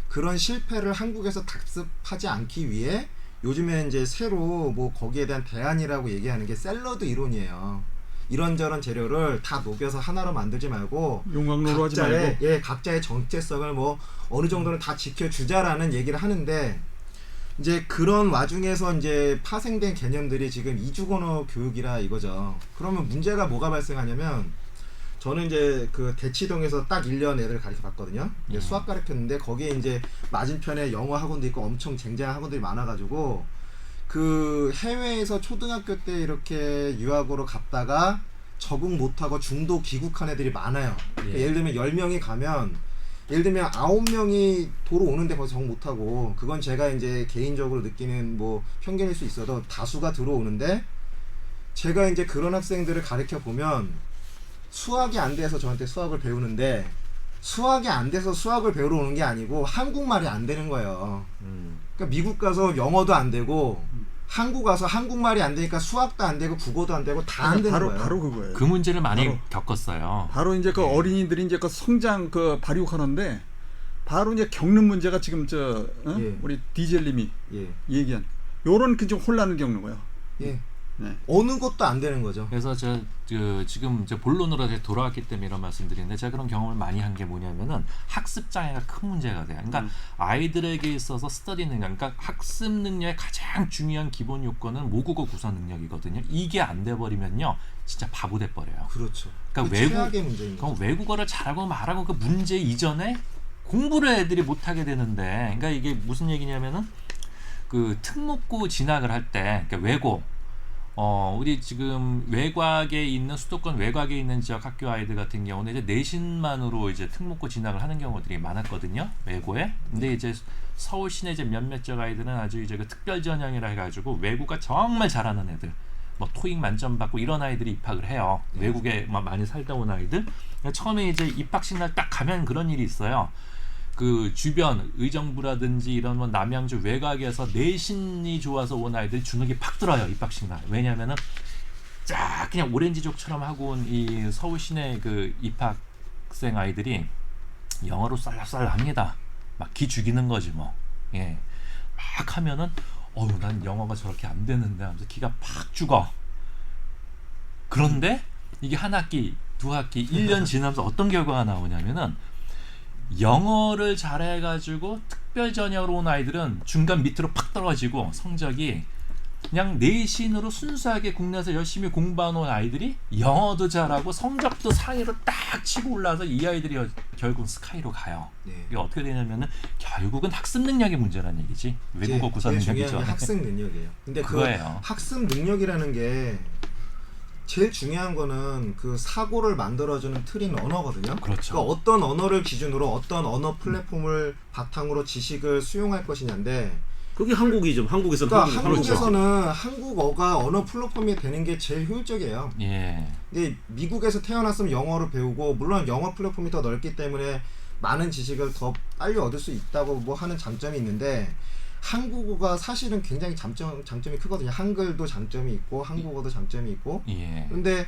그런 실패를 한국에서 답습하지 않기 위해 요즘에 이제 새로 뭐 거기에 대한 대안이라고 얘기하는 게 샐러드 이론이에요. 이런저런 재료를 다 녹여서 하나로 만들지 말고 용광로로 하지 말고 각자의 정체성을 뭐 어느 정도는 다 지켜주자라는 얘기를 하는데 이제 그런 와중에서 이제 파생된 개념들이 지금 이주언어 교육이라 이거죠. 그러면 문제가 뭐가 발생하냐면 저는 이제 그 대치동에서 딱 1년 애를 가르쳐 봤거든요. 이제 수학 가르쳤는데 거기에 이제 맞은편에 영어 학원도 있고 엄청 쟁쟁한 학원들이 많아가지고 그 해외에서 초등학교 때 이렇게 유학으로 갔다가 적응 못하고 중도 귀국한 애들이 많아요. 그러니까 예를 들면 10명이 가면 예를 들면 9명이 도로 오는데 거기서 적응 못하고 그건 제가 이제 개인적으로 느끼는 뭐 편견일 수 있어도 다수가 들어오는데 제가 이제 그런 학생들을 가르쳐 보면 수학이 안 돼서 저한테 수학을 배우는데 수학이 안 돼서 수학을 배우러 오는 게 아니고 한국말이 안 되는 거예요. 그러니까 미국 가서 영어도 안 되고 한국 가서 한국말이 안 되니까 수학도 안 되고 국어도 안 되고 다 안 되는 거예요. 바로 그거예요. 그 문제를 많이 겪었어요. 바로 이제 그 어린이들이 이제 그 성장 그 발육하는데 바로 이제 겪는 문제가 지금 예. 우리 디젤님이 예. 얘기한 요런 그 좀 혼란을 겪는 거예요. 예. 네. 어느 것도 안 되는 거죠. 그래서 지금 이제 본론으로 다시 돌아왔기 때문에 이런 말씀드리는데 제가 그런 경험을 많이 한 게 뭐냐면은 학습 장애가 큰 문제가 돼요. 그러니까 아이들에게 있어서 스터디 능력, 그러니까 학습 능력의 가장 중요한 기본 요건은 모국어 구사 능력이거든요. 이게 안 돼 버리면요, 진짜 바보 돼 버려요. 그렇죠. 그러니까 최악의 문제인 거죠. 외국어를 잘하고 말하고 그 문제 이전에 공부를 애들이 못 하게 되는데, 그러니까 이게 무슨 얘기냐면은 그 특목고 진학을 할 때, 그러니까 외고. 우리 지금 외곽에 있는 수도권 외곽에 있는 지역 학교 아이들 같은 경우는 이제 내신만으로 이제 특목고 진학을 하는 경우들이 많았거든요, 외고에. 근데 이제 서울 시내 이제 몇몇 지역 아이들은 아주 이제 그 특별 전형이라 해가지고 외국어 정말 잘하는 애들, 뭐 토익 만점 받고 이런 아이들이 입학을 해요. 외국에 많이 살다 온 아이들. 처음에 이제 입학식 날 딱 가면 그런 일이 있어요. 그 주변 의정부라든지 이런 뭐 남양주 외곽에서 내신이 좋아서 온 아이들 주눅이 팍 들어요, 입학식 날. 왜냐면은 쫙 그냥 오렌지족처럼 하고 온 이 서울 시내 그 입학생 아이들이 영어로 쌀쌀합니다. 막 기 죽이는 거지 뭐. 예. 막 하면은 난 영어가 저렇게 안 되는데 하면서 기가 팍 죽어. 그런데 이게 한 학기, 두 학기, 1년 지나면서 어떤 결과가 나오냐면은 영어를 잘해가지고 특별 전형으로 온 아이들은 중간 밑으로 팍 떨어지고 성적이 그냥 내신으로 순수하게 국내에서 열심히 공부해온 아이들이 영어도 잘하고 성적도 상위로 딱 치고 올라와서 이 아이들이 결국 스카이로 가요. 네. 이게 어떻게 되냐면은 결국은 학습 능력의 문제라는 얘기지. 외국어 구사 제일 중요한 능력이죠. 게 학습 능력이에요. 근데 그거예요. 그 학습 능력이라는 게 제일 중요한 거는 그 사고를 만들어주는 틀인 언어거든요. 그렇죠. 그러니까 어떤 언어를 기준으로 어떤 언어 플랫폼을 바탕으로 지식을 수용할 것이냐인데 그게 한국이죠. 한국에서는 그러니까 한국이죠. 한국에서는 한국어가 언어 플랫폼이 되는 게 제일 효율적이에요. 예. 근데 미국에서 태어났으면 영어를 배우고 물론 영어 플랫폼이 더 넓기 때문에 많은 지식을 더 빨리 얻을 수 있다고 뭐 하는 장점이 있는데 한국어가 사실은 굉장히 장점이 크거든요. 한글도 장점이 있고 한국어도 장점이 있고. 예. 근데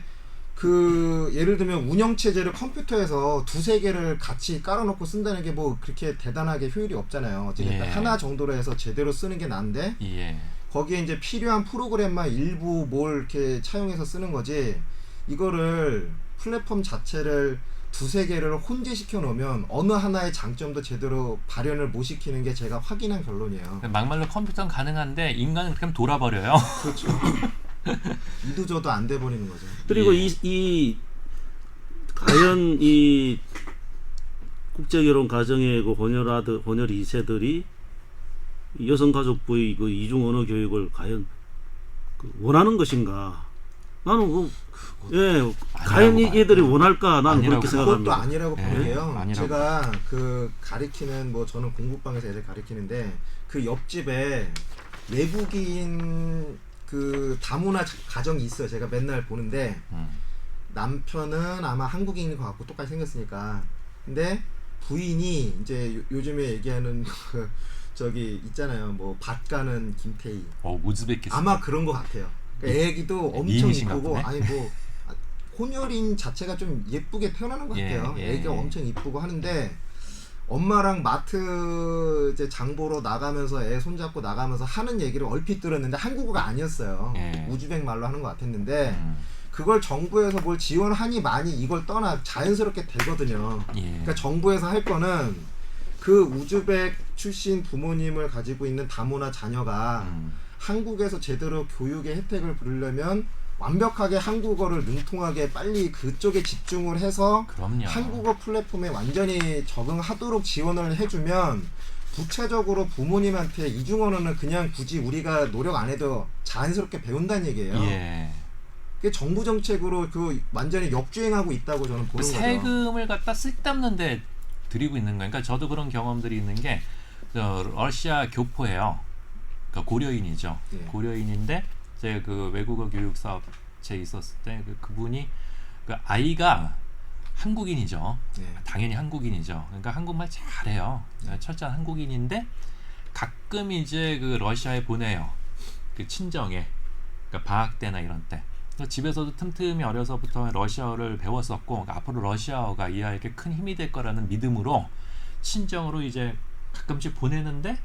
그 예를 들면 운영 체제를 컴퓨터에서 두세 개를 같이 깔아놓고 쓴다는 게 뭐 그렇게 대단하게 효율이 없잖아요. 어쨌든 예. 하나 정도로 해서 제대로 쓰는 게 나은데 예. 거기에 이제 필요한 프로그램만 일부 뭘 이렇게 차용해서 쓰는 거지. 이거를 플랫폼 자체를 두세 개를 혼재시켜 놓으면 어느 하나의 장점도 제대로 발현을 못 시키는 게 제가 확인한 결론이에요. 막말로 컴퓨터는 가능한데 인간은 그냥 돌아버려요. 그렇죠. 이도저도 안 돼 버리는 거죠. 그리고 예. 이 과연 이 국제결혼 가정의 그 혼혈 2세들이 여성가족부의 그 이중 언어 교육을 과연 그 원하는 것인가? 나는 과연 얘들이 원할까? 나는 아니라고 그렇게 그것도 생각합니다. 아니라고 네, 보는 게요. 아니라고. 제가 그 가리키는 뭐 저는 공부방에서 애들 가리키는데 그 옆집에 외국인 그 다문화 가정이 있어요. 제가 맨날 보는데 남편은 아마 한국인인 것 같고 똑같이 생겼으니까. 근데 부인이 이제 요즘에 얘기하는 그 저기 있잖아요. 뭐 밭 가는 김태희. 우즈베키스탄. 아마 그런 것 같아요. 그러니까 애기도 엄청 미인이신가 이쁘고 보네. 아니 뭐 혼혈인 자체가 좀 예쁘게 태어나는 것 같아요. 예, 예. 애기가 엄청 이쁘고 하는데 엄마랑 마트 이제 장 보러 나가면서 애 손잡고 나가면서 하는 얘기를 얼핏 들었는데 한국어가 아니었어요. 예. 우즈벡 말로 하는 것 같았는데 음. 그걸 정부에서 뭘 지원하니 많이 이걸 떠나 자연스럽게 되거든요. 예. 그러니까 정부에서 할 거는 그 우즈벡 출신 부모님을 가지고 있는 다문화 자녀가 한국에서 제대로 교육의 혜택을 부르려면 완벽하게 한국어를 능통하게 빨리 그쪽에 집중을 해서 그럼요. 한국어 플랫폼에 완전히 적응하도록 지원을 해주면 구체적으로 부모님한테 이중 언어는 그냥 굳이 우리가 노력 안 해도 자연스럽게 배운다는 얘기예요. 예. 그게 정부 정책으로 그 완전히 역주행하고 있다고 저는 보는 거죠. 세금을 갖다 쓸데없는데 드리고 있는 거예요. 그러니까 저도 그런 경험들이 있는 게 러시아 교포예요. 그러니까 고려인이죠. 예. 고려인인데 제 그 외국어 교육 사업체에 있었을 때 그분이 그 아이가 한국인이죠. 예. 당연히 한국인이죠. 그러니까 한국말 잘해요. 철저한 한국인인데 가끔 이제 그 러시아에 보내요. 그 친정에. 그러니까 방학 때나 이런 때. 그래서 집에서도 틈틈이 어려서부터 러시아어를 배웠었고 그러니까 앞으로 러시아어가 이 아이에게 큰 힘이 될 거라는 믿음으로 친정으로 이제 가끔씩 보내는데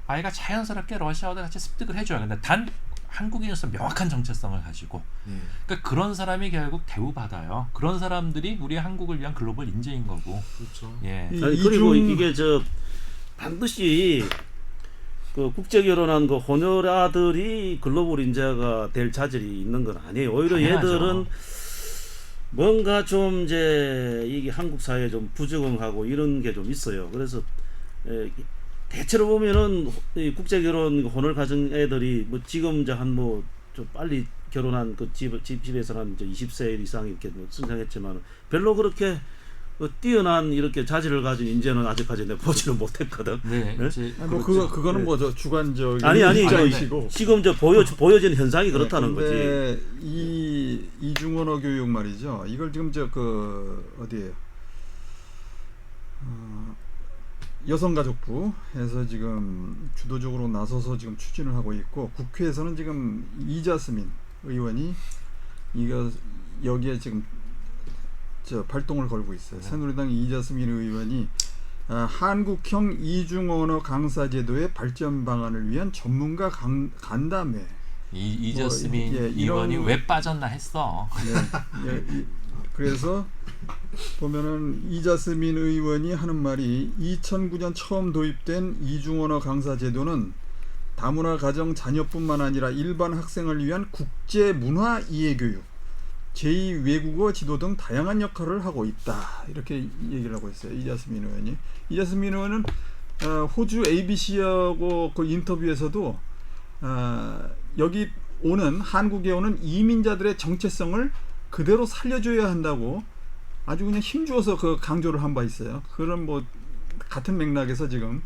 아이가 자연스럽게 러시아어도 같이 습득을 해줘요. 근데 단 한국인으로서 명확한 정체성을 가지고 예. 그러니까 그런 사람이 결국 대우받아요. 그런 사람들이 우리 한국을 위한 글로벌 인재인 거고. 그렇죠. 예. 아니, 그리고 이게 저 반드시 그 국제 결혼한 그 혼혈아들이 글로벌 인재가 될 자질이 있는 건 아니에요. 오히려 당연하죠. 얘들은 뭔가 좀 이제 이게 한국 사회에 좀 부적응하고 이런 게 좀 있어요. 그래서 대체로 보면은 이 국제 결혼 혼혈 가정 애들이 뭐 지금 이제 한 뭐 좀 빨리 결혼한 그 집에서 한 20세 이상 이렇게 뭐 성장했지만 별로 그렇게 뛰어난 이렇게 자질을 가진 인재는 아직까지 내가 보지는 못했거든. 네. 네? 이제 아니, 뭐 그거는 뭐 저 주관적인 아니 입장이시고. 지금 저 보여지는 현상이 그렇다는 거지. 근데 이 이중언어 교육 말이죠. 이걸 지금 저 그 어디에요? 여성가족부에서 지금 주도적으로 나서서 지금 추진을 하고 있고 국회에서는 지금 이자스민 의원이 이거 여기에 지금 저 발동을 걸고 있어요. 새누리당 이자스민 의원이 한국형 이중언어 강사 제도의 발전 방안을 위한 전문가 간담회. 이저스민 예, 의원이 이런- 왜 빠졌나 했어. 네. 그래서 보면은 이자스민 의원이 하는 말이 2009년 처음 도입된 이중언어 강사 제도는 다문화 가정 자녀뿐만 아니라 일반 학생을 위한 국제 문화 이해 교육, 제2 외국어 지도 등 다양한 역할을 하고 있다. 이렇게 얘기를 하고 있어요. 이자스민 의원이. 이자스민 의원은 호주 ABC하고 그 인터뷰에서도 여기 오는 한국에 오는 이민자들의 정체성을 그대로 살려줘야 한다고 아주 그냥 힘주어서 그 강조를 한 바 있어요. 그런 뭐 같은 맥락에서 지금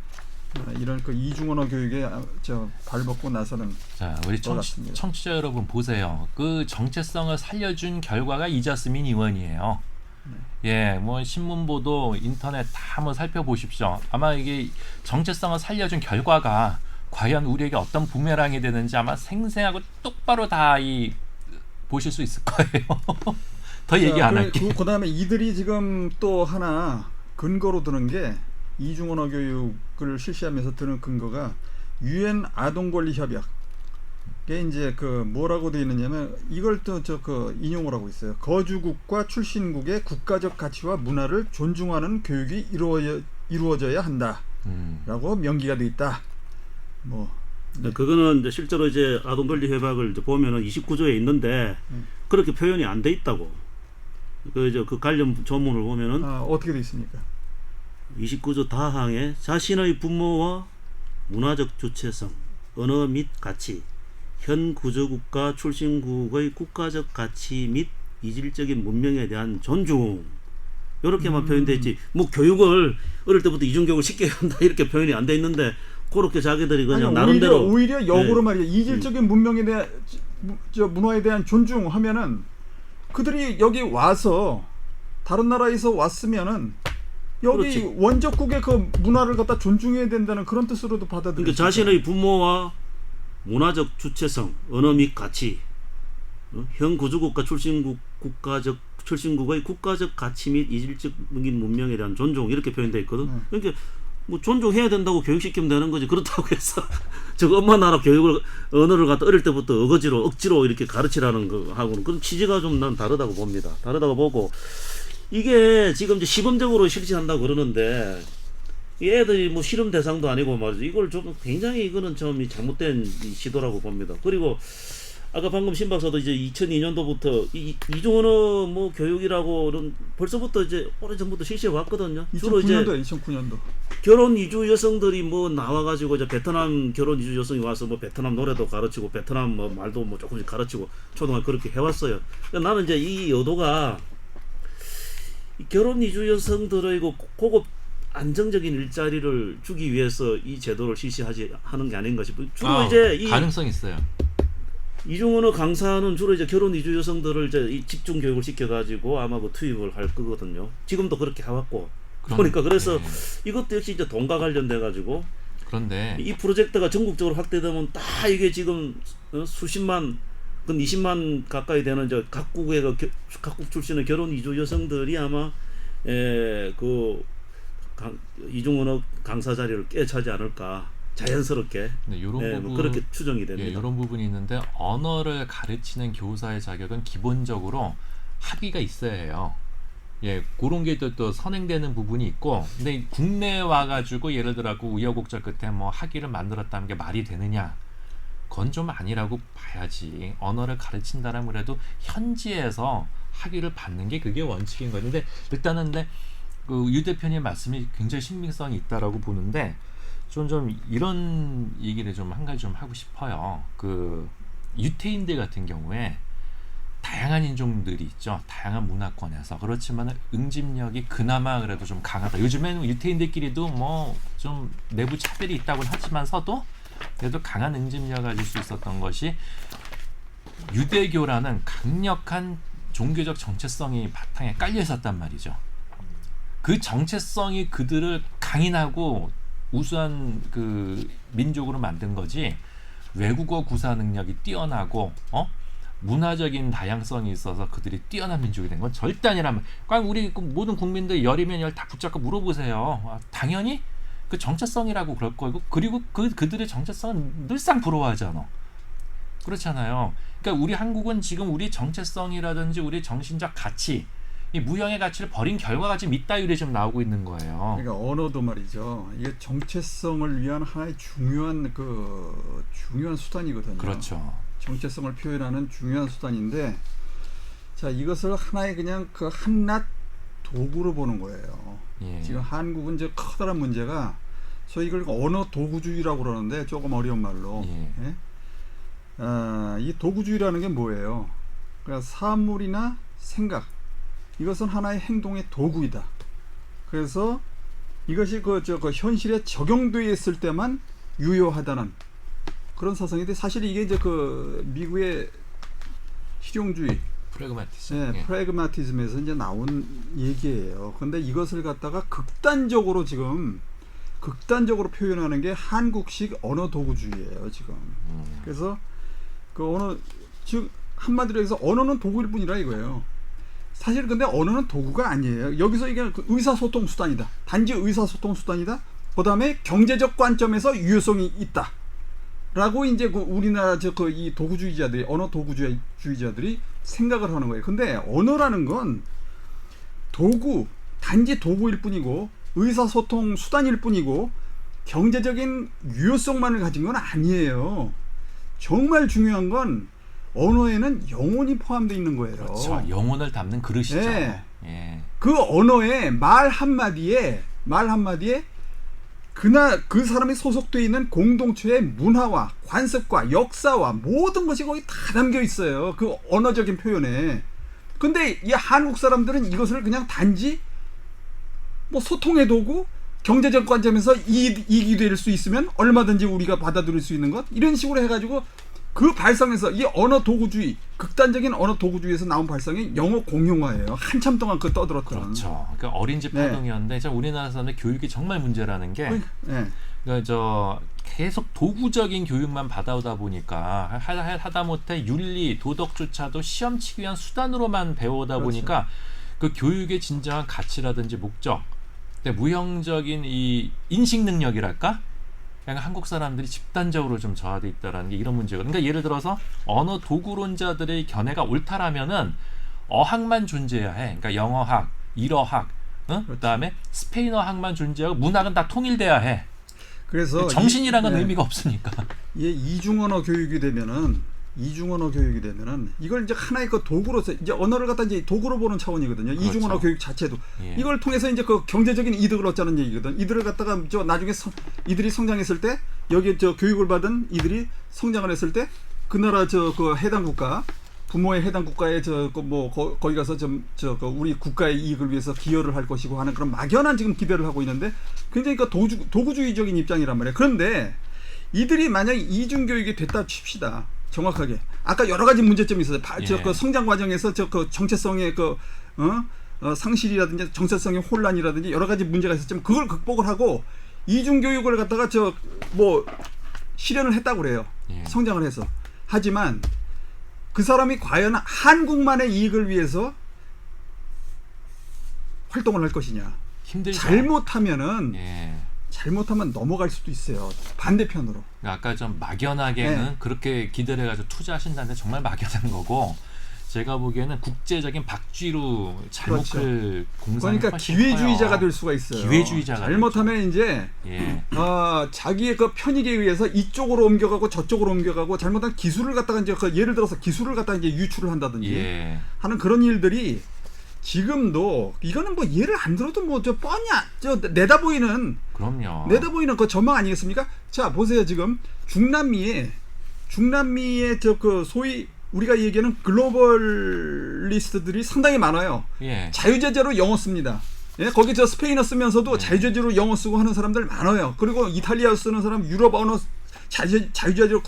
이런 그 이중언어 교육에 저 발벗고 나서는 자, 우리 같습니다. 청취자 여러분 보세요. 그 정체성을 살려준 결과가 이자스민 의원이에요. 예, 뭐 신문 보도, 인터넷 다 한번 살펴보십시오. 아마 이게 정체성을 살려준 결과가 과연 우리에게 어떤 부메랑이 되는지 아마 생생하고 똑바로 다 보실 수 있을 거예요. 더 얘기 안 할게. 그다음에 이들이 지금 또 하나 근거로 드는 게 이중언어 교육을 실시하면서 드는 근거가 유엔 아동권리 협약에 이제 그 뭐라고 되어 있느냐면 이걸 또 저 그 인용을 하고 있어요. 거주국과 출신국의 국가적 가치와 문화를 존중하는 교육이 이루어져야 한다라고 명기가 돼 있다. 뭐 그거는 이제 실제로 이제 아동권리 협약을 이제 보면은 29조에 있는데 그렇게 표현이 안 돼 있다고. 그 관련 조문을 보면은 어떻게 돼 있습니까? 29조 다항에 자신의 부모와 문화적 주체성, 언어 및 가치, 현 구조국가 출신국의 국가적 가치 및 이질적인 문명에 대한 존중 이렇게만 표현돼 있지. 뭐 교육을 어릴 때부터 이중교육을 시켜야 한다 이렇게 표현이 안 돼 있는데 그렇게 자기들이 그냥 아니, 나름대로 오히려 역으로 네. 말이야. 이질적인 문명에 대한 저 문화에 대한 존중하면은 그들이 여기 와서 다른 나라에서 왔으면은 여기 그렇지. 원적국의 그 문화를 갖다 존중해야 된다는 그런 뜻으로도 받아들여요. 그러니까 자신의 부모와 문화적 주체성, 언어 및 가치, 현 구주국가 출신국의 국가적 가치 및 이질적인 문명에 대한 존중 이렇게 표현되어 있거든. 그러니까 뭐 존중해야 된다고 교육시키면 되는 거지. 그렇다고 해서 저 엄마 나라 교육을 언어를 갖다 어릴 때부터 억지로 이렇게 가르치라는 거 하고는 그런 취지가 좀 난 다르다고 봅니다. 다르다고 보고 이게 지금 이제 시범적으로 실시한다고 그러는데 이 애들이 뭐 실험 대상도 아니고 말이죠. 이걸 좀 굉장히 이거는 좀 잘못된 시도라고 봅니다. 그리고 아까 방금 신 박사도 이제 2002년도부터 이중언어 뭐 교육이라고는 벌써부터 이제 오래전부터 실시해 왔거든요. 주로 이제 2009년도. 결혼 이주 여성들이 뭐 나와가지고 이제 베트남 결혼 이주 여성이 와서 뭐 베트남 노래도 가르치고 베트남 뭐 말도 뭐 조금씩 가르치고 초등학교 그렇게 해왔어요. 그러니까 나는 이제 이 의도가 결혼 이주 여성들의 고급 안정적인 일자리를 주기 위해서 이 제도를 실시하는 게 아닌가 싶어요. 주로 이제 이 가능성 있어요. 이중언어 강사는 주로 이제 결혼 이주 여성들을 이제 이 집중 교육을 시켜가지고 아마 그 투입을 할 거거든요. 지금도 그렇게 해왔고 보니까 그래서 이것도 역시 이제 돈과 관련돼 가지고 그런데 이 프로젝트가 전국적으로 확대되면 다 이게 지금 수십만, 근 20만 가까이 되는 저 각국 출신의 결혼 이주 여성들이 아마 이중언어 강사 자리를 꿰차지 않을까. 자연스럽게 이런 부분 뭐 그렇게 추정이 됩니다. 이런 부분이 있는데 언어를 가르치는 교사의 자격은 기본적으로 학위가 있어야 해요. 그런 게 또 선행되는 부분이 있고, 근데 국내에 와가지고 예를 들어 우여곡절 끝에 뭐 학위를 만들었다는 게 말이 되느냐? 그건 좀 아니라고 봐야지. 언어를 가르친다라면 그래도 현지에서 학위를 받는 게 그게 원칙인 거죠. 근데 일단은 그 유 대표님 말씀이 굉장히 신빙성이 있다라고 보는데. 좀 이런 얘기를 좀 한 가지 좀 하고 싶어요. 그 유태인들 같은 경우에 다양한 인종들이 있죠. 다양한 문화권에서. 그렇지만 응집력이 그나마 그래도 좀 강하다. 요즘에는 유태인들끼리도 뭐 좀 내부 차별이 있다고는 하지만서도 그래도 강한 응집력을 가질 수 있었던 것이 유대교라는 강력한 종교적 정체성이 바탕에 깔려 있었단 말이죠. 그 정체성이 그들을 강인하고 우수한 그 민족으로 만든 거지. 외국어 구사 능력이 뛰어나고 문화적인 다양성이 있어서 그들이 뛰어난 민족이 된 건 절대 아니라면, 우리 모든 국민들 열이면 열 다 붙잡고 물어보세요. 당연히 그 정체성이라고 그럴 거고, 그리고 그들의 정체성은 늘상 부러워하잖아. 그렇잖아요. 그러니까 우리 한국은 지금 우리 정체성이라든지 우리 정신적 가치, 이 무형의 가치를 버린 결과가 지금 이따위로 좀 나오고 있는 거예요. 그러니까 언어도 말이죠. 이게 정체성을 위한 하나의 중요한 수단이거든요. 그렇죠. 정체성을 표현하는 중요한 수단인데, 자, 이것을 하나의 그냥 그 한낱 도구로 보는 거예요. 지금 한국은 이제 커다란 문제가 소위 이걸 언어 도구주의라고 그러는데 조금 어려운 말로 이 도구주의라는 게 뭐예요? 그러니까 사물이나 생각, 이것은 하나의 행동의 도구이다. 그래서 이것이 그 현실에 적용되어 있을 때만 유효하다는 그런 사상인데, 사실 이게 이제 그 미국의 실용주의, 프래그마티즘에서 이제 나온 얘기예요. 근데 이것을 갖다가 극단적으로 표현하는 게 한국식 언어 도구주의예요, 지금. 그래서 그 언어, 즉 한마디로 해서 언어는 도구일 뿐이라 이거예요. 사실 근데 언어는 도구가 아니에요. 여기서 이게 의사소통 수단이다. 단지 의사소통 수단이다. 그다음에 경제적 관점에서 유효성이 있다. 라고 이제 그 우리나라 이 도구주의자들이, 언어 도구주의자들이 생각을 하는 거예요. 근데 언어라는 건 단지 도구일 뿐이고 의사소통 수단일 뿐이고 경제적인 유효성만을 가진 건 아니에요. 정말 중요한 건 언어에는 영혼이 포함되어 있는 거예요. 그렇죠. 영혼을 담는 그릇이죠. 그 언어의 말 한마디에 그 사람이 소속되어 있는 공동체의 문화와 관습과 역사와 모든 것이 거기 다 담겨 있어요. 그 언어적인 표현에. 근데 이 한국 사람들은 이것을 그냥 단지 뭐 소통의 도구, 경제적 관점에서 이익이 될 수 있으면 얼마든지 우리가 받아들일 수 있는 것, 이런 식으로 해가지고 그 발상에서 이 언어 도구주의, 극단적인 언어 도구주의에서 나온 발상이 영어 공용화예요. 한참 동안 그 떠들었던. 그렇죠. 그러니까 어린지 네. 파동이었는데 참 우리나라 사람들 교육이 정말 문제라는 게 네. 그러니까 저 계속 도구적인 교육만 받아오다 보니까 하다못해 윤리 도덕조차도 시험 치기 위한 수단으로만 배워오다 그렇죠. 보니까 그 교육의 진정한 가치라든지 목적, 무형적인 이 인식 능력이랄까? 그냥 한국 사람들이 집단적으로 좀 저하돼 있다라는 게 이런 문제거든요. 그러니까 예를 들어서 언어 도구론자들의 견해가 옳다라면은 어학만 존재해야 해. 그러니까 영어학, 일어학, 그다음에 스페인어학만 존재하고 문학은 다 통일돼야 해. 그래서 정신이란 건 네. 의미가 없으니까. 이 이중언어 교육이 되면은 이걸 이제 하나의 그 도구로서 이제 언어를 갖다 이제 도구로 보는 차원이거든요. 그렇죠. 이중언어 교육 자체도 예. 이걸 통해서 이제 그 경제적인 이득을 얻자는 얘기거든. 이들을 갖다가 저 나중에 이들이 성장했을 때 여기에 저 교육을 받은 이들이 성장을 했을 때 그 나라 저 그 해당 국가 부모의 해당 국가에 저 그 뭐 거기 가서 좀 저 그 우리 국가의 이익을 위해서 기여를 할 것이고 하는 그런 막연한 지금 기대를 하고 있는데 굉장히 그 도구주의적인 입장이란 말이에요. 그런데 이들이 만약 이중 교육이 됐다 칩시다. 정확하게 아까 여러 가지 문제점이 있어요. 저 그 성장 과정에서 저 그 정체성의 그 상실이라든지 정체성의 혼란이라든지 여러 가지 문제가 있었지만 그걸 극복을 하고 이중 교육을 갖다가 저 뭐 실현을 했다고 그래요. 예. 성장을 해서. 하지만 그 사람이 과연 한국만의 이익을 위해서 활동을 할 것이냐. 힘들죠. 잘못하면은 예. 잘못하면 넘어갈 수도 있어요. 반대편으로. 그러니까 아까 좀 막연하게는 네. 그렇게 기대를 해가지고 투자하신다는데 정말 막연한 거고 제가 보기에는 국제적인 박쥐로 잘못을 공산이 그러니까 훨씬 기회주의자가 커요. 될 수가 있어요. 기회주의자가 잘못하면 이제 예. 자기의 그 편익에 의해서 이쪽으로 옮겨가고 저쪽으로 옮겨가고 잘못한 기술을 갖다가 이제 그 예를 들어서 기술을 갖다가 이제 유출을 한다든지 예. 하는 그런 일들이 지금도 이거는 뭐 예를 안 들어도 뭐 저 뻔히야 저 내다 보이는 그 전망 아니겠습니까? 자 보세요 지금 중남미에 저 그 소위 우리가 얘기하는 글로벌리스트들이 상당히 많아요. 예. 자유제재로 영어 씁니다. 예, 거기 저 스페인어 쓰면서도 자유제재로 영어 쓰고 하는 사람들 많아요. 그리고 이탈리아 쓰는 사람, 유럽 언어 자유제재로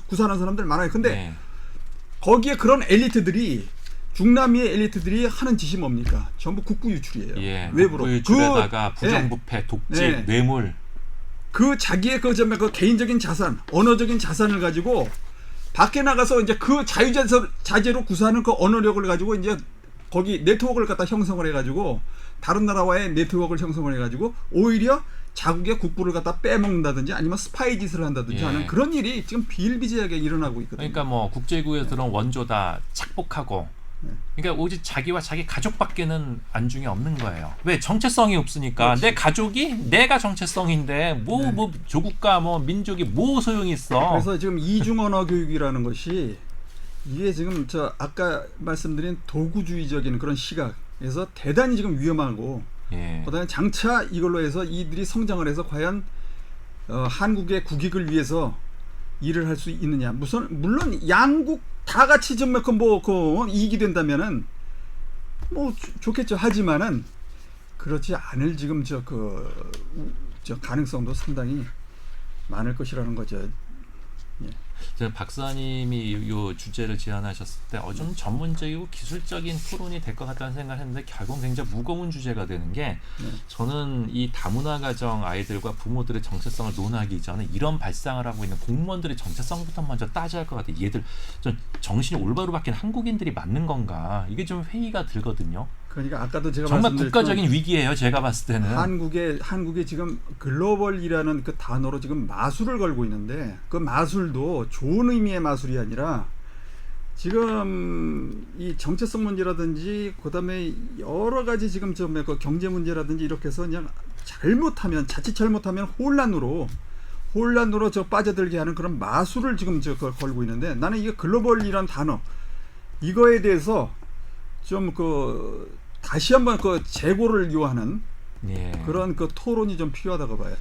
구사하는 사람들 많아요. 근데 예. 거기에 그런 엘리트들이 중남미의 엘리트들이 하는 짓이 뭡니까? 전부 국부 유출이에요. 예. 외부로. 유출에다가 부정부패, 독재, 뇌물. 그 자기의 그 개인적인 자산, 언어적인 자산을 가지고 밖에 나가서 이제 그 자유자재로 구사하는 그 언어력을 가지고 이제 거기 네트워크를 갖다 형성을 해가지고 다른 나라와의 네트워크를 형성을 해가지고 오히려 자국의 국부를 갖다 빼먹는다든지 아니면 스파이 짓을 한다든지 하는 그런 일이 지금 비일비재하게 일어나고 있거든요. 그러니까 뭐 국제구에 들어온 원조 다 착복하고 그러니까 오직 자기와 자기 가족밖에는 안중에 없는 거예요. 왜? 정체성이 없으니까. 그렇지. 내 가족이 내가 정체성인데 뭐 조국가 뭐 민족이 뭐 소용이 있어. 그래서 지금 이중언어 교육이라는 것이 이게 지금 저 아까 말씀드린 도구주의적인 그런 시각에서 대단히 지금 위험하고 그다음에 장차 이걸로 해서 이들이 성장을 해서 과연 한국의 국익을 위해서 일을 할 수 있느냐. 물론 양국 다 같이 좀 이익이 된다면은 뭐 좋겠죠. 하지만은 그렇지 않을 지금 저 가능성도 상당히 많을 것이라는 거죠. 박사님이 이 주제를 제안하셨을 때 좀 전문적이고 기술적인 토론이 될 것 같다는 생각을 했는데 결국 굉장히 무거운 주제가 되는 게 저는 이 다문화 가정 아이들과 부모들의 정체성을 논하기 전에 이런 발상을 하고 있는 공무원들의 정체성부터 먼저 따져야 할 것 같아요. 얘들 좀 정신이 올바로 바뀐 한국인들이 맞는 건가? 이게 좀 회의가 들거든요. 그러니까 아까도 제가 정말 국가적인 위기예요. 제가 봤을 때는 한국에 지금 글로벌이라는 그 단어로 지금 마술을 걸고 있는데 그 마술도 좋은 의미의 마술이 아니라 지금 이 정체성 문제라든지 그다음에 여러 가지 지금 그 경제 문제라든지 이렇게 해서 그냥 자칫 잘못하면 혼란으로 저 빠져들게 하는 그런 마술을 지금 그걸 걸고 있는데 나는 이게 글로벌이란 단어 이거에 대해서 좀 다시 한번 재고를 요하는 그런 토론이 좀 필요하다고 봐요.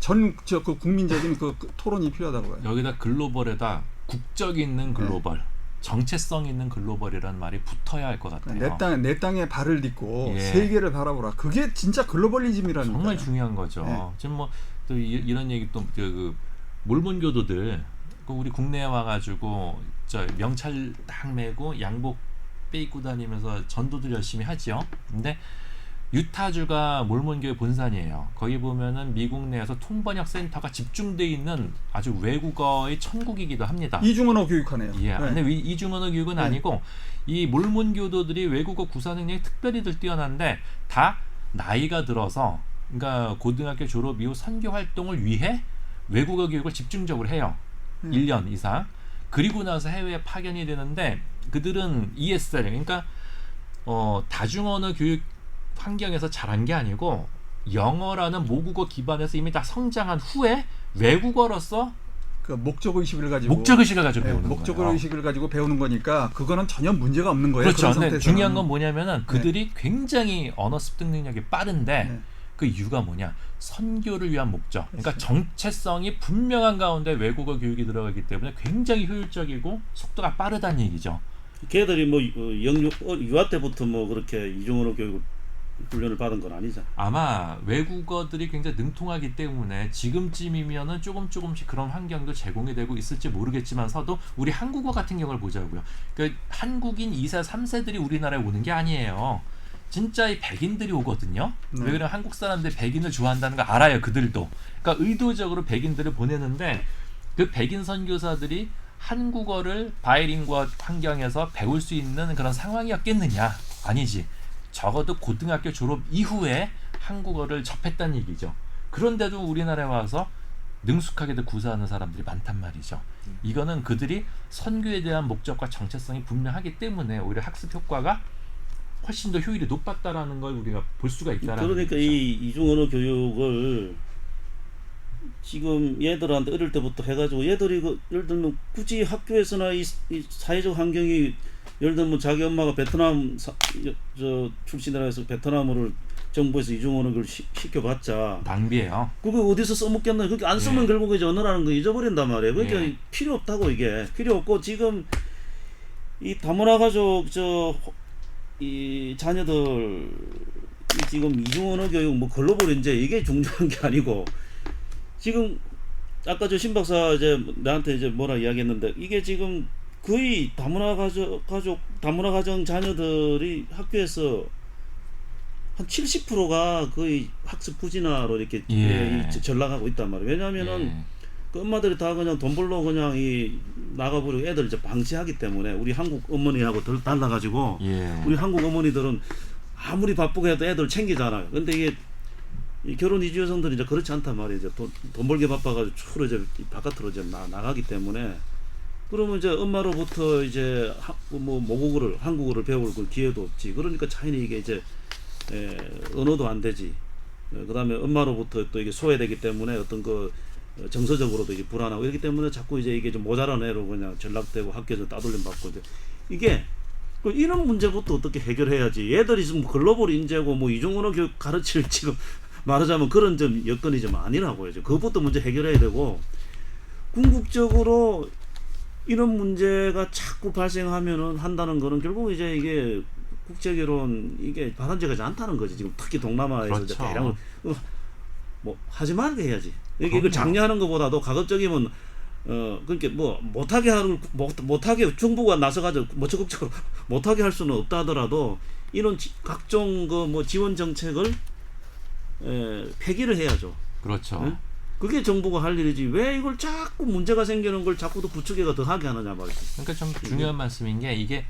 그 국민적인 그 토론이 필요하다고 봐요. 여기다 글로벌에다 국적 있는 글로벌, 정체성 있는 글로벌이라는 말이 붙어야 할 것 같아요. 내 땅에 발을 딛고 세계를 바라보라. 그게 진짜 글로벌리즘이라는 정말 거예요. 중요한 거죠. 지금 뭐 또 이런 얘기 또 몰몬 교도들 우리 국내에 와가지고 저 명찰 딱 메고 양복 빼입고 다니면서 전도들 열심히 하죠. 근데 유타주가 몰몬교회 본산이에요. 거기 보면은 미국 내에서 통번역 센터가 집중돼 있는 아주 외국어의 천국이기도 합니다. 이중언어 교육하네요. 예, 네. 근데 이중언어 교육은 네. 아니고 이 몰몬 교도들이 외국어 구사 능력이 특별히들 뛰어난데 다 나이가 들어서 그러니까 고등학교 졸업 이후 선교 활동을 위해 외국어 교육을 집중적으로 해요. 1년 이상. 그리고 나서 해외에 파견이 되는데 그들은 ESL 그러니까 다중언어 교육 환경에서 자란 게 아니고 영어라는 모국어 기반에서 이미 다 성장한 후에 외국어로서 그 목적의식을 가지고 목적의식을 가지고 배우는 거예요. 목적의식을 가지고 배우는 거니까 그거는 전혀 문제가 없는 거예요. 그렇죠. 그런 근데 상태에서는. 중요한 건 뭐냐면은 그들이 굉장히 언어 습득 능력이 빠른데 네. 그 이유가 뭐냐? 선교를 위한 목적. 그러니까 그렇죠. 정체성이 분명한 가운데 외국어 교육이 들어가기 때문에 굉장히 효율적이고 속도가 빠르다는 얘기죠. 걔들이 뭐 유아 때부터 뭐 그렇게 이중언어 교육 훈련을 받은 건 아니잖아. 아마 외국어들이 굉장히 능통하기 때문에 지금쯤이면은 조금씩 그런 환경도 제공이 되고 있을지 모르겠지만서도 우리 한국어 같은 경우를 보자고요. 그러니까 한국인 2세, 3세들이 우리나라에 오는 게 아니에요. 진짜 이 백인들이 오거든요. 왜 그러면 한국 사람들이 백인을 좋아한다는 거 알아요. 그들도. 그러니까 의도적으로 백인들을 보내는데 그 백인 선교사들이 한국어를 바이링구어 환경에서 배울 수 있는 그런 상황이었겠느냐? 아니지. 적어도 고등학교 졸업 이후에 한국어를 접했다는 얘기죠. 그런데도 우리나라에 와서 능숙하게도 구사하는 사람들이 많단 말이죠. 이거는 그들이 선교에 대한 목적과 정체성이 분명하기 때문에 오히려 학습 효과가 훨씬 더 효율이 높았다라는 걸 우리가 볼 수가 있다라는 그러니까 얘기죠. 이 이중언어 교육을 지금 얘들한테 어릴 때부터 해가지고 얘들이 예를 들면 굳이 학교에서나 이 사회적 환경이 예를 들면 자기 엄마가 베트남 출신이라 해서 베트남어를 정부에서 이중언어 교육을 시켜봤자 낭비예요. 그게 어디서 써먹겠나. 그게 안 쓰면 결국 이제 언어라는 거 잊어버린단 말이에요. 그러니까 필요 없다고. 이게 필요 없고 지금 이 다문화 가족 이 자녀들 지금 이중언어 교육 뭐 글로벌 인재 이게 중요한 게 아니고 지금 아까 저 신 박사 이제 나한테 이제 뭐라 이야기했는데 이게 지금 거의 다문화 가정 자녀들이 학교에서 한 70%가 거의 학습 부진화로 이렇게 전락하고 있단 말이에요. 왜냐하면은 그 엄마들이 다 그냥 돈 벌러 그냥 이 나가버리고 애들 이제 방치하기 때문에 우리 한국 어머니하고 달라가지고 우리 한국 어머니들은 아무리 바쁘게 해도 애들 챙기잖아요. 근데 이게 이 결혼 이주 여성들이 이제 그렇지 않단 말이에요. 이제 돈 벌게 바빠가지고 주로 이제 바깥으로 이제 나가기 때문에 그러면 이제 엄마로부터 이제 뭐 모국어를 한국어를 배울 그 기회도 없지. 그러니까 차이는 이게 이제 언어도 안 되지. 그다음에 엄마로부터 또 이게 소외되기 때문에 어떤 그 정서적으로도 이제 불안하고 이렇기 때문에 자꾸 이제 이게 좀 모자란 애로 그냥 전락되고 학교에서 따돌림 받고 이제 이게 이런 문제부터 어떻게 해결해야지. 얘들이 지금 글로벌 인재고 뭐 이중언어 교육 가르칠 지금 말하자면 그런 좀 여건이 좀 아니라고요. 그것부터 문제 해결해야 되고 궁극적으로 이런 문제가 자꾸 발생하면은 한다는 거는 결국 이제 이게 국제결혼 이게 바람직하지 않다는 거지. 지금 특히 동남아에서 그렇죠. 이제 대량을 뭐 하지 말게 해야지. 이걸 장려하는 것보다도 가급적이면 그러니까 뭐 못하게 정부가 나서가지고 뭐 적극적으로 못하게 할 수는 없다 하더라도 이런 각종 그 뭐 지원 정책을 폐기를 해야죠. 그렇죠. 응? 그게 정부가 할 일이지. 왜 이걸 자꾸 문제가 생기는 걸 자꾸 더 부추기가 더 하게 하느냐 말이죠. 그러니까 좀 중요한 말씀인 게 이게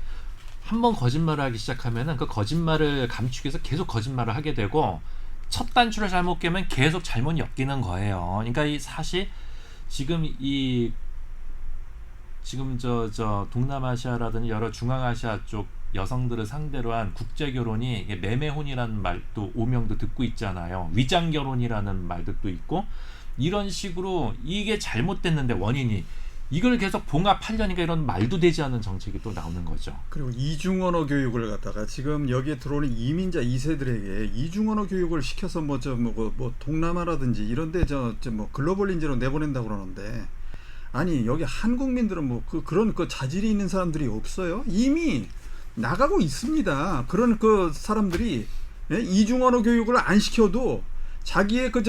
한번 거짓말을 하기 시작하면은 그 거짓말을 감추기 위해서 계속 거짓말을 하게 되고 첫 단추를 잘못 깨면 계속 잘못 엮이는 거예요. 그러니까 이 사실 지금 저 동남아시아라든지 여러 중앙아시아 쪽 여성들을 상대로 한 국제 결혼이 매매혼이라는 말도 오명도 듣고 있잖아요. 위장 결혼이라는 말도 있고 이런 식으로 이게 잘못됐는데 원인이 이걸 계속 봉합하려니까 이런 말도 되지 않는 정책이 또 나오는 거죠. 그리고 이중언어 교육을 갖다가 지금 여기에 들어오는 이민자 2세들에게 이중언어 교육을 시켜서 뭐 동남아라든지 이런데 뭐 글로벌 인재로 내보낸다고 그러는데 아니 여기 한국민들은 뭐 그런 자질이 있는 사람들이 없어요. 이미 나가고 있습니다. 그런 그 사람들이 이중언어 교육을 안 시켜도 자기의 그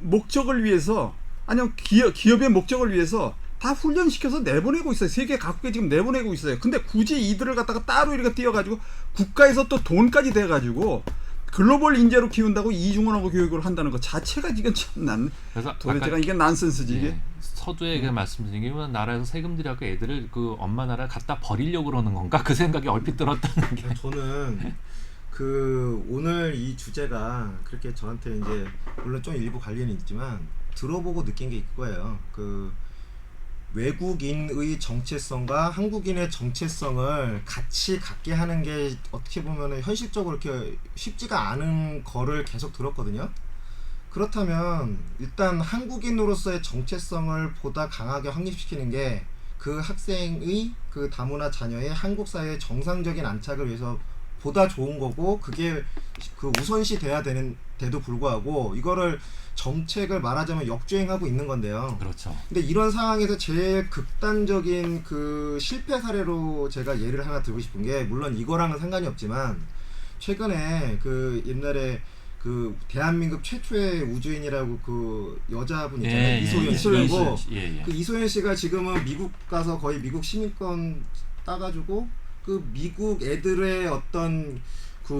목적을 위해서 아니면 기업의 목적을 위해서 다 훈련시켜서 내보내고 있어요. 세계 각국에 지금 내보내고 있어요. 근데 굳이 이들을 갖다가 따로 이렇게 띄워가지고 국가에서 또 돈까지 대가지고 글로벌 인재로 키운다고 이중언어 교육을 한다는 것 자체가 지금 참 그래서 도대체가 이게 난센스지 이게. 예, 서두에 그 말씀드린 게 나라에서 세금 들여갖고 애들을 그 엄마 나라에 갖다 버리려고 그러는 건가 그 생각이 얼핏 들었다는 게. 저는 그 오늘 이 주제가 그렇게 저한테 이제 물론 좀 일부 관련이 있지만 들어보고 느낀 게 이거예요. 그 외국인의 정체성과 한국인의 정체성을 같이 갖게 하는 게 어떻게 보면 현실적으로 이렇게 쉽지가 않은 거를 계속 들었거든요. 그렇다면 일단 한국인으로서의 정체성을 보다 강하게 확립시키는 게 그 학생의 그 다문화 자녀의 한국 사회의 정상적인 안착을 위해서 보다 좋은 거고 그게 그 우선시 돼야 돼도 불구하고 이거를 정책을 말하자면 역주행하고 있는 건데요. 그렇죠. 근데 이런 상황에서 제일 극단적인 그 실패 사례로 제가 예를 하나 들고 싶은 게 물론 이거랑은 상관이 없지만 최근에 그 옛날에 그 대한민국 최초의 우주인이라고 그 여자분 있잖아요. 이소연 씨고 그 이소연 씨가 지금은 미국 가서 거의 미국 시민권 따가지고 그 미국 애들의 어떤 그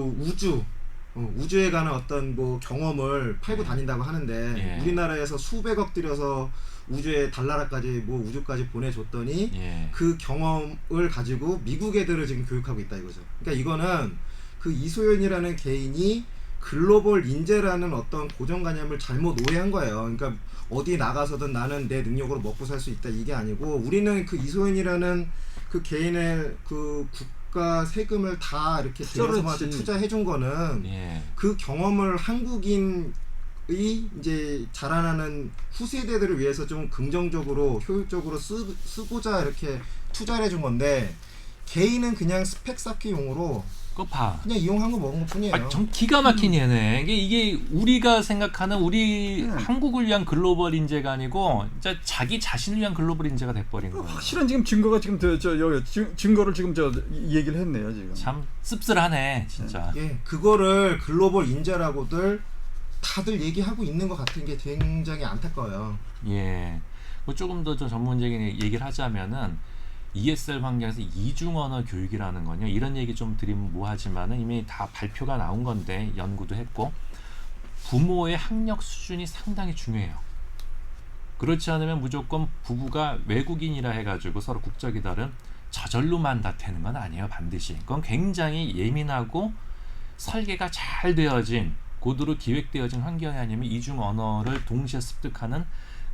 우주에 관한 어떤 뭐 경험을 팔고 다닌다고 하는데 우리나라에서 수백억 들여서 우주에 달나라까지 뭐 우주까지 보내줬더니 그 경험을 가지고 미국 애들을 지금 교육하고 있다 이거죠. 그러니까 이거는 그 이소연이라는 개인이 글로벌 인재라는 어떤 고정관념을 잘못 오해한 거예요. 그러니까 어디 나가서든 나는 내 능력으로 먹고 살 수 있다 이게 아니고 우리는 그 이소연이라는 그 개인의 그 국가 세금을 다 이렇게 대여성한테 투자해 준 거는 그 경험을 한국인의 이제 자라나는 후세대들을 위해서 좀 긍정적으로 효율적으로 쓰고자 이렇게 투자를 해 준 건데 개인은 그냥 스펙 쌓기용으로 그거 봐. 그냥 이용한 거 먹은 것 뿐이에요. 아, 정 기가 막힌 얘네. 이게 우리가 생각하는 우리 한국을 위한 글로벌 인재가 아니고 진짜 자기 자신을 위한 글로벌 인재가 돼버린 거예요. 확실한 지금 증거가 지금 증거를 지금 얘기를 했네요 지금. 참 씁쓸하네 진짜. 예, 그거를 글로벌 인재라고들 다들 얘기하고 있는 것 같은 게 굉장히 안타까워요. 예. 뭐 조금 더 좀 전문적인 얘기를 하자면은 ESL 환경에서 이중 언어 교육이라는 건요. 이런 얘기 좀 드리면 뭐하지만은 이미 다 발표가 나온 건데 연구도 했고 부모의 학력 수준이 상당히 중요해요. 그렇지 않으면 무조건 부부가 외국인이라 해가지고 서로 국적이 다른 저절로만 다 되는 건 아니에요. 반드시. 그건 굉장히 예민하고 설계가 잘 되어진 고도로 기획되어진 환경이 아니면 이중 언어를 동시에 습득하는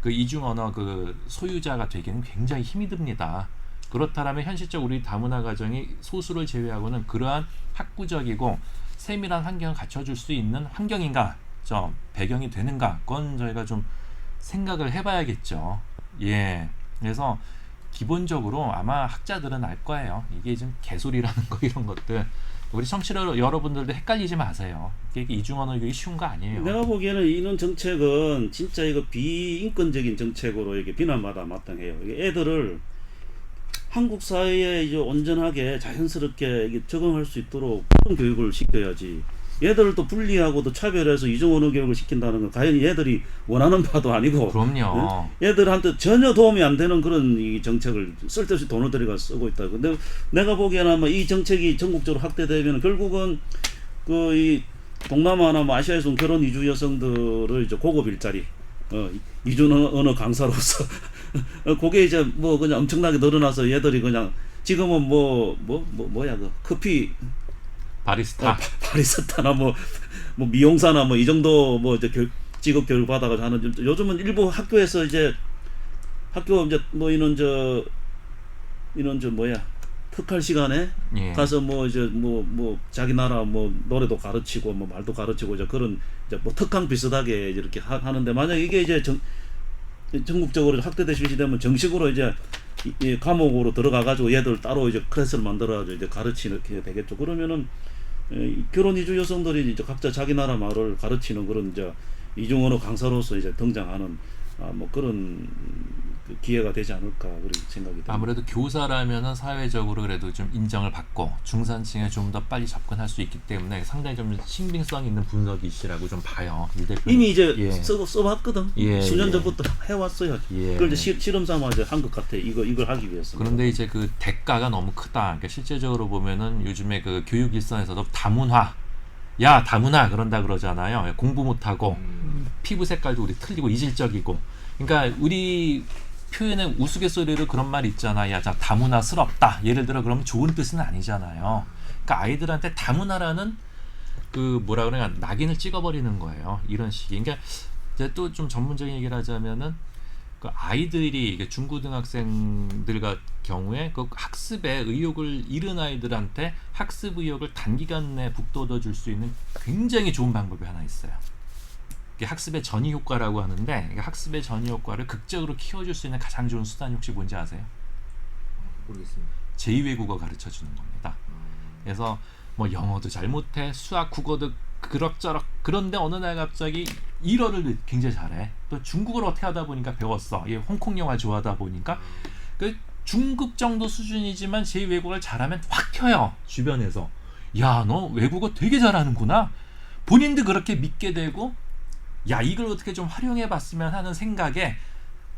그 이중 언어 그 소유자가 되기는 굉장히 힘이 듭니다. 그렇다면 현실적 우리 다문화 가정이 소수를 제외하고는 그러한 학구적이고 세밀한 환경을 갖춰줄 수 있는 환경인가, 배경이 되는가, 그건 저희가 좀 생각을 해봐야겠죠. 예, 그래서 기본적으로 아마 학자들은 알 거예요. 이게 좀 개소리라는 거 이런 것들. 우리 청취자 여러분들도 헷갈리지 마세요. 이게 이중언어 교육이 쉬운 거 아니에요. 내가 보기에는 이런 정책은 진짜 이거 비인권적인 정책으로 이렇게 비난받아 마땅해요. 이게 애들을 한국 사회에 이제 온전하게 자연스럽게 이게 적응할 수 있도록 그런 교육을 시켜야지. 얘들을 또 분리하고 또 차별해서 이중언어 교육을 시킨다는 건 과연 얘들이 원하는 바도 아니고. 그럼요. 얘들한테 전혀 도움이 안 되는 그런 이 정책을 쓸데없이 돈을 들여가 쓰고 있다. 근데 내가 보기에는 아마 이 정책이 전국적으로 확대되면 결국은 그 이 동남아나 뭐 아시아에서 온 결혼 이주 여성들을 이제 고급 일자리, 이중 언어 강사로서 그게 이제 뭐 그냥 엄청나게 늘어나서 얘들이 그냥 지금은 뭐야 그 커피 바리스타, 바리스타나 뭐 미용사나 뭐 이 정도 뭐 이제 직업 교육 받아가지고 하는 요즘은 일부 학교에서 이제 학교 이제 뭐 이런 저 뭐야 특할 시간에 가서 뭐 이제 뭐 자기 나라 뭐 노래도 가르치고 뭐 말도 가르치고 이제 그런 이제 뭐 특강 비슷하게 이렇게 하는데 만약 이게 이제 전국적으로 확대돼 실시되면 정식으로 이제 이 과목으로 들어가가지고 얘들 따로 이제 클래스를 만들어가지고 이제 가르치는 게 되겠죠. 그러면은 결혼 이주 여성들이 이제 각자 자기 나라 말을 가르치는 그런 이제 이중언어 강사로서 이제 등장하는 뭐 그런 기회가 되지 않을까 그렇게 생각이 듭니다. 아무래도 교사라면은 사회적으로 그래도 좀 인정을 받고 중산층에 좀 더 빨리 접근할 수 있기 때문에 상당히 좀 신빙성 있는 분석이시라고 좀 봐요. 이 대표님. 이미 이제 예. 써봤거든. 예, 수년 예. 전부터 해왔어요. 예. 그걸 이제 실험 삼아 이제 한 것 같아. 이걸 하기 위해서. 그런데 이제 그 대가가 너무 크다. 그러니까 실제적으로 보면은 요즘에 그 교육 일선에서도 다문화, 야 다문화 그런다 그러잖아요. 공부 못하고 피부 색깔도 우리 틀리고 이질적이고. 그러니까 우리 표현의 우스갯소리로 그런 말 있잖아. 야, 자 다문화스럽다. 예를 들어 그러면 좋은 뜻은 아니잖아요. 그러니까 아이들한테 다문화라는 그 뭐라 그래야 낙인을 찍어버리는 거예요. 이런 식이. 그러니까 이제 또 좀 전문적인 얘기를 하자면은 그 아이들이 이게 중고등학생들과 경우에 그 학습에 의욕을 잃은 아이들한테 학습 의욕을 단기간 내에 북돋워 줄 수 있는 굉장히 좋은 방법이 하나 있어요. 이게 학습의 전이 효과라고 하는데 학습의 전이 효과를 극적으로 키워줄 수 있는 가장 좋은 수단이 혹시 뭔지 아세요? 모르겠습니다. 제2외국어 가르쳐 주는 겁니다. 그래서 뭐 영어도 잘 못해, 수학, 국어도 그럭저럭. 그런데 어느 날 갑자기 일어를 굉장히 잘해. 또 중국어를 어떻게 하다 보니까 배웠어. 얘 홍콩 영화 좋아하다 보니까 그 중급 정도 수준이지만 제2외국어를 잘하면 확 켜요. 주변에서. 야, 너 외국어 되게 잘하는구나. 본인도 그렇게 믿게 되고 야, 이걸 어떻게 좀 활용해 봤으면 하는 생각에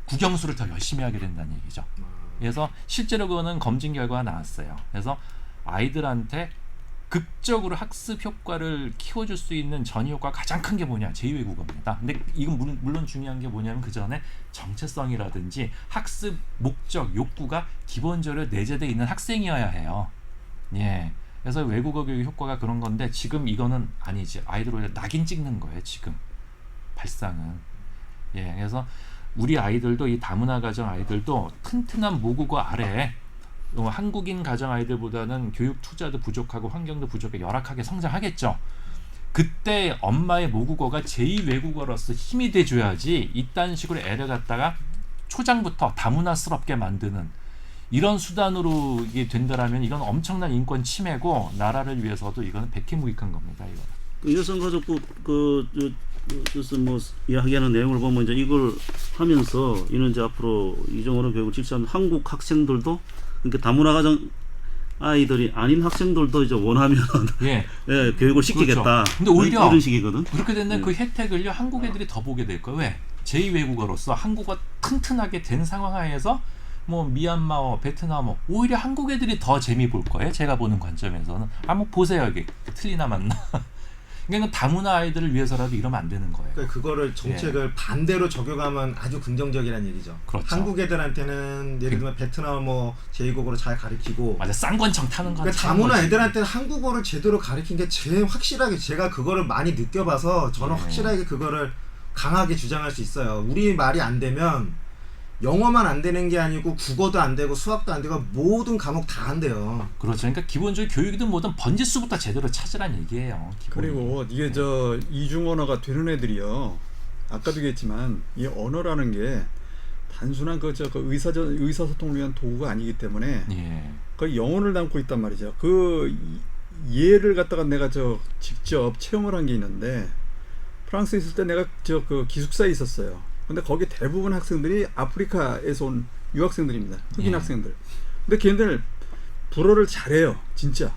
국영수를 더 열심히 하게 된다는 얘기죠. 그래서 실제로 그거는 검증 결과가 나왔어요. 그래서 아이들한테 극적으로 학습 효과를 키워줄 수 있는 전이 효과가 가장 큰 게 뭐냐? 제2외국어입니다. 근데 이건 물론 중요한 게 뭐냐면 그 전에 정체성이라든지 학습 목적, 욕구가 기본적으로 내재되어 있는 학생이어야 해요. 예. 그래서 외국어 교육 효과가 그런 건데 지금 이거는 아니지. 아이들 낙인 찍는 거예요. 지금 발상은. 예. 그래서 우리 아이들도 이 다문화 가정 아이들도 튼튼한 모국어 아래에 한국인 가정 아이들보다는 교육 투자도 부족하고 환경도 부족해 열악하게 성장하겠죠. 그때 엄마의 모국어가 제2외국어로서 힘이 돼줘야지 이딴 식으로 애를 갖다가 초장부터 다문화스럽게 만드는 이런 수단으로 이게 된다라면 이건 엄청난 인권 침해고 나라를 위해서도 이거는 백해무익한 겁니다. 이거. 그 여성가족부 그래서 뭐 이야기하는 내용을 보면 이제 이걸 하면서 이는 이제 앞으로 이종호는 교육을 실시하면 한국 학생들도 그러니까 다문화 가정 아이들이 아닌 학생들도 이제 원하면 예. 예, 교육을 시키겠다. 그렇죠. 근데 오히려 이런 식이거든. 그렇게 되면 예. 그 혜택을요 한국 애들이 더 보게 될 거예요. 왜? 제2외국어로서 한국어 튼튼하게 된 상황 하에서 뭐 미얀마어, 베트남어 오히려 한국 애들이 더 재미 볼 거예요. 제가 보는 관점에서는. 한번 보세요 여기 틀리나 맞나. 그러니까 다문화 아이들을 위해서라도 이러면 안 되는 거예요. 그러니까 그거를 정책을 반대로 적용하면 아주 긍정적이라는 얘기죠. 그렇죠. 한국 애들한테는 예를 들면 베트남 뭐 제2외국어로 잘 가르치고 맞아, 쌍권청 타는 건 그러니까 다문화 애들한테는 한국어를 제대로 가르친 게 제일 확실하게 제가 그거를 많이 느껴봐서 저는 네. 확실하게 그거를 강하게 주장할 수 있어요. 우리 말이 안 되면 영어만 안 되는 게 아니고 국어도 안 되고 수학도 안 되고 모든 과목 다 안 돼요. 그렇죠. 그러니까 기본적으로 교육이든 뭐든 번지수부터 제대로 찾으란 얘기예요. 기본이. 그리고 이게 저 이중 언어가 되는 애들이요. 아까도 얘기했지만 이 언어라는 게 단순한 그 의사소통을 위한 도구가 아니기 때문에 예. 그 영혼을 담고 있단 말이죠. 그 예를 갖다가 내가 저 직접 체험을 한 게 있는데 프랑스에 있을 때 내가 저 그 기숙사에 있었어요. 근데 거기 대부분 학생들이 아프리카에서 온 유학생들입니다. 흑인 예. 학생들. 근데 걔네들 불어를 잘해요. 진짜.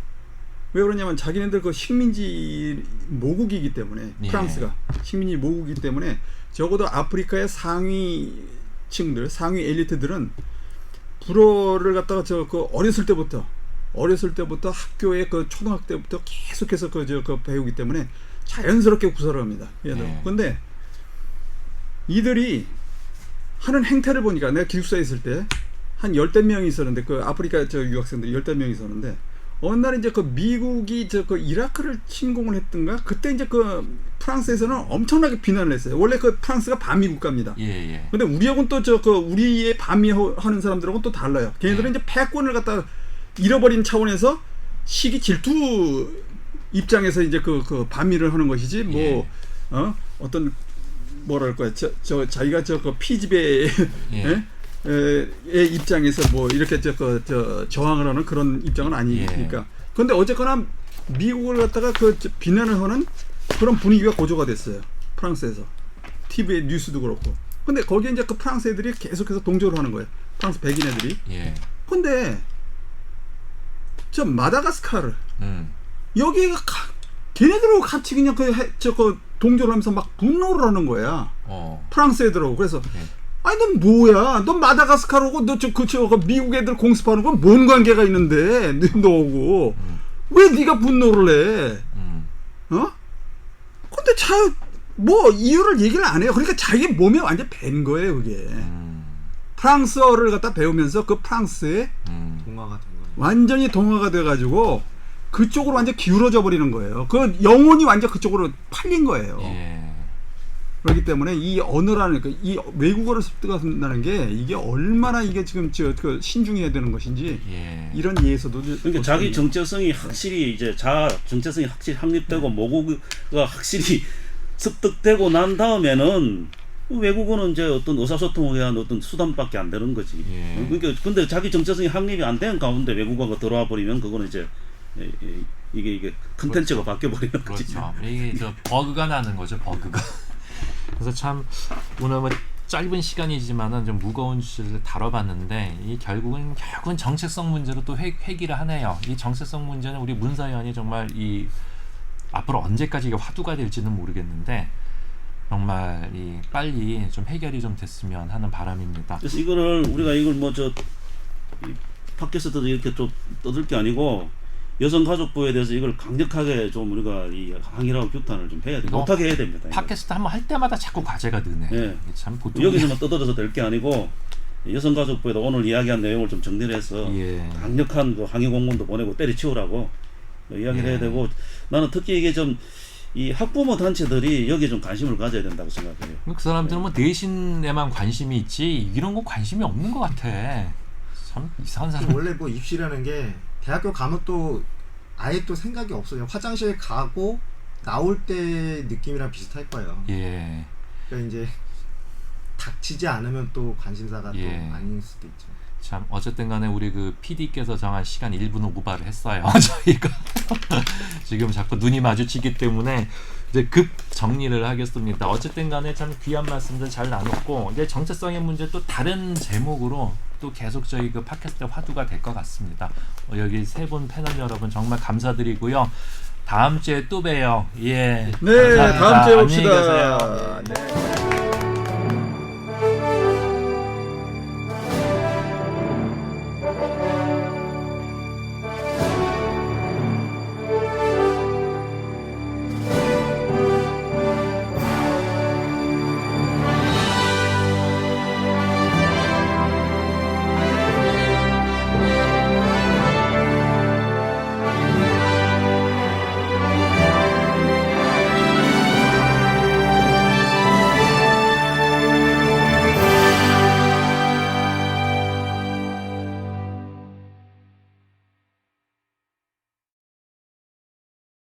왜 그러냐면 자기네들 그 식민지 모국이기 때문에 예. 프랑스가 식민지 모국이기 때문에 적어도 아프리카의 상위층들, 상위 엘리트들은 불어를 갖다가 저 그 어렸을 때부터 학교에 그 초등학교 때부터 계속해서 그 배우기 때문에 자연스럽게 구사를 합니다. 얘들. 근데 이들이 하는 행태를 보니까 내가 기숙사에 있을 때 한 10대 명이 있었는데 그 아프리카 저 유학생들이 10대 명이 있었는데 어느 날 이제 그 미국이 저 그 이라크를 침공을 했던가 그때 이제 그 프랑스에서는 엄청나게 비난을 했어요. 원래 그 프랑스가 반미 국가입니다. 예, 예. 근데 우리하고는 또 저 그 우리의 반미 하는 사람들하고는 또 달라요. 걔네들은 이제 패권을 갖다 잃어버린 차원에서 시기 질투 입장에서 이제 그 반미를 하는 것이지 뭐 예. 어떤 뭐랄까요 저 자기가 저 그 피지배의 예. 의 입장에서 뭐 이렇게 저 저항을 하는 그런 입장은 아니니까. 예. 그런데 어쨌거나 미국을 갖다가 그 비난을 하는 그런 분위기가 고조가 됐어요. 프랑스에서 TV의 뉴스도 그렇고. 근데 거기에 이제 그 프랑스 애들이 계속해서 동조를 하는 거예요. 프랑스 백인 애들이. 예. 근데 저 마다가스카르 음. 여기가 걔네들하고 같이 그냥 저거 동조를 하면서 막 분노를 하는 거야. 프랑스 애들하고. 그래서 예. 아니 넌 뭐야? 넌 마다가스카르고 너 저 미국 애들 공습하는 건 뭔 관계가 있는데 너하고 왜 네가 분노를 해? 어? 근데 뭐 이유를 얘기를 안 해요. 그러니까 자기 몸에 완전 밴 거예요, 그게. 프랑스어를 갖다 배우면서 그 프랑스에 동화가 된 거예요. 완전히 동화가 돼가지고 그쪽으로 완전 기울어져 버리는 거예요. 그 영혼이 완전 그쪽으로 팔린 거예요. 예. 그렇기 때문에 이 언어라는 이 외국어를 습득한다는 게 이게 얼마나 이게 지금 그 신중해야 되는 것인지 예. 이런 예에서도 그러니까 자기 정체성이 확실히 이제 정체성이 확실히 확립되고 모국어가 확실히 습득되고 난 다음에는 외국어는 이제 어떤 의사소통에 의한 어떤 수단밖에 안 되는 거지. 예. 그러니까 근데 자기 정체성이 확립이 안 되는 가운데 외국어가 들어와 버리면 그거는 이제 이게 컨텐츠가 바뀌어 버리는 거지. 그렇죠. 이게 저 버그가 나는 거죠, 버그가. 그래서 참 오늘 뭐 짧은 시간이지만은 좀 무거운 주제를 다뤄봤는데 이 결국은 정체성 문제로 또 회귀를 하네요. 이 정체성 문제는 우리 문사위원이 정말 이 앞으로 언제까지 이게 화두가 될지는 모르겠는데 정말 이 빨리 좀 해결이 좀 됐으면 하는 바람입니다. 그래서 우리가 이걸 뭐 저 팟캐스트도 이렇게 좀 떠들 게 아니고 여성가족부에 대해서 이걸 강력하게 좀 우리가 이 항의라고 규탄을 좀 해야 돼. 못하게 해야 됩니다. 팟캐스트 한번 할 때마다 자꾸 과제가 느네. 네. 참 보통 여기서만 떠들어서 될 게 아니고 여성가족부에도 오늘 이야기한 내용을 좀 정리를 해서 예. 강력한 그 항의 공문도 보내고 때려치우라고 이야기를 해야 되고 나는 특히 이게 좀 이 학부모 단체들이 여기에 좀 관심을 가져야 된다고 생각해요. 그 사람들은 뭐 내신에만 관심이 있지 이런 거 관심이 없는 것 같아. 참 이상한 사람. 원래 뭐 입시라는 게 대학교 가면 또 아예 또 생각이 없어요. 화장실 가고 나올 때 느낌이랑 비슷할 거예요. 예. 그러니까 이제 닥치지 않으면 또 관심사가 또 아닐 수도 있죠. 참 어쨌든 간에 우리 그 PD께서 정한 시간 1분 오바를 했어요. 저희가 지금 자꾸 눈이 마주치기 때문에 이제 급 정리를 하겠습니다. 어쨌든 간에 참 귀한 말씀들 잘 나눴고 이제 정체성의 문제 또 다른 제목으로 또 계속 저희 그 팟캐스트 화두가 될 것 같습니다. 여기 세 분 패널 여러분 정말 감사드리고요. 다음 주에 또 봬요. 예. 네, 감사합니다. 다음 주에 안녕히 봅시다. 계세요. 네.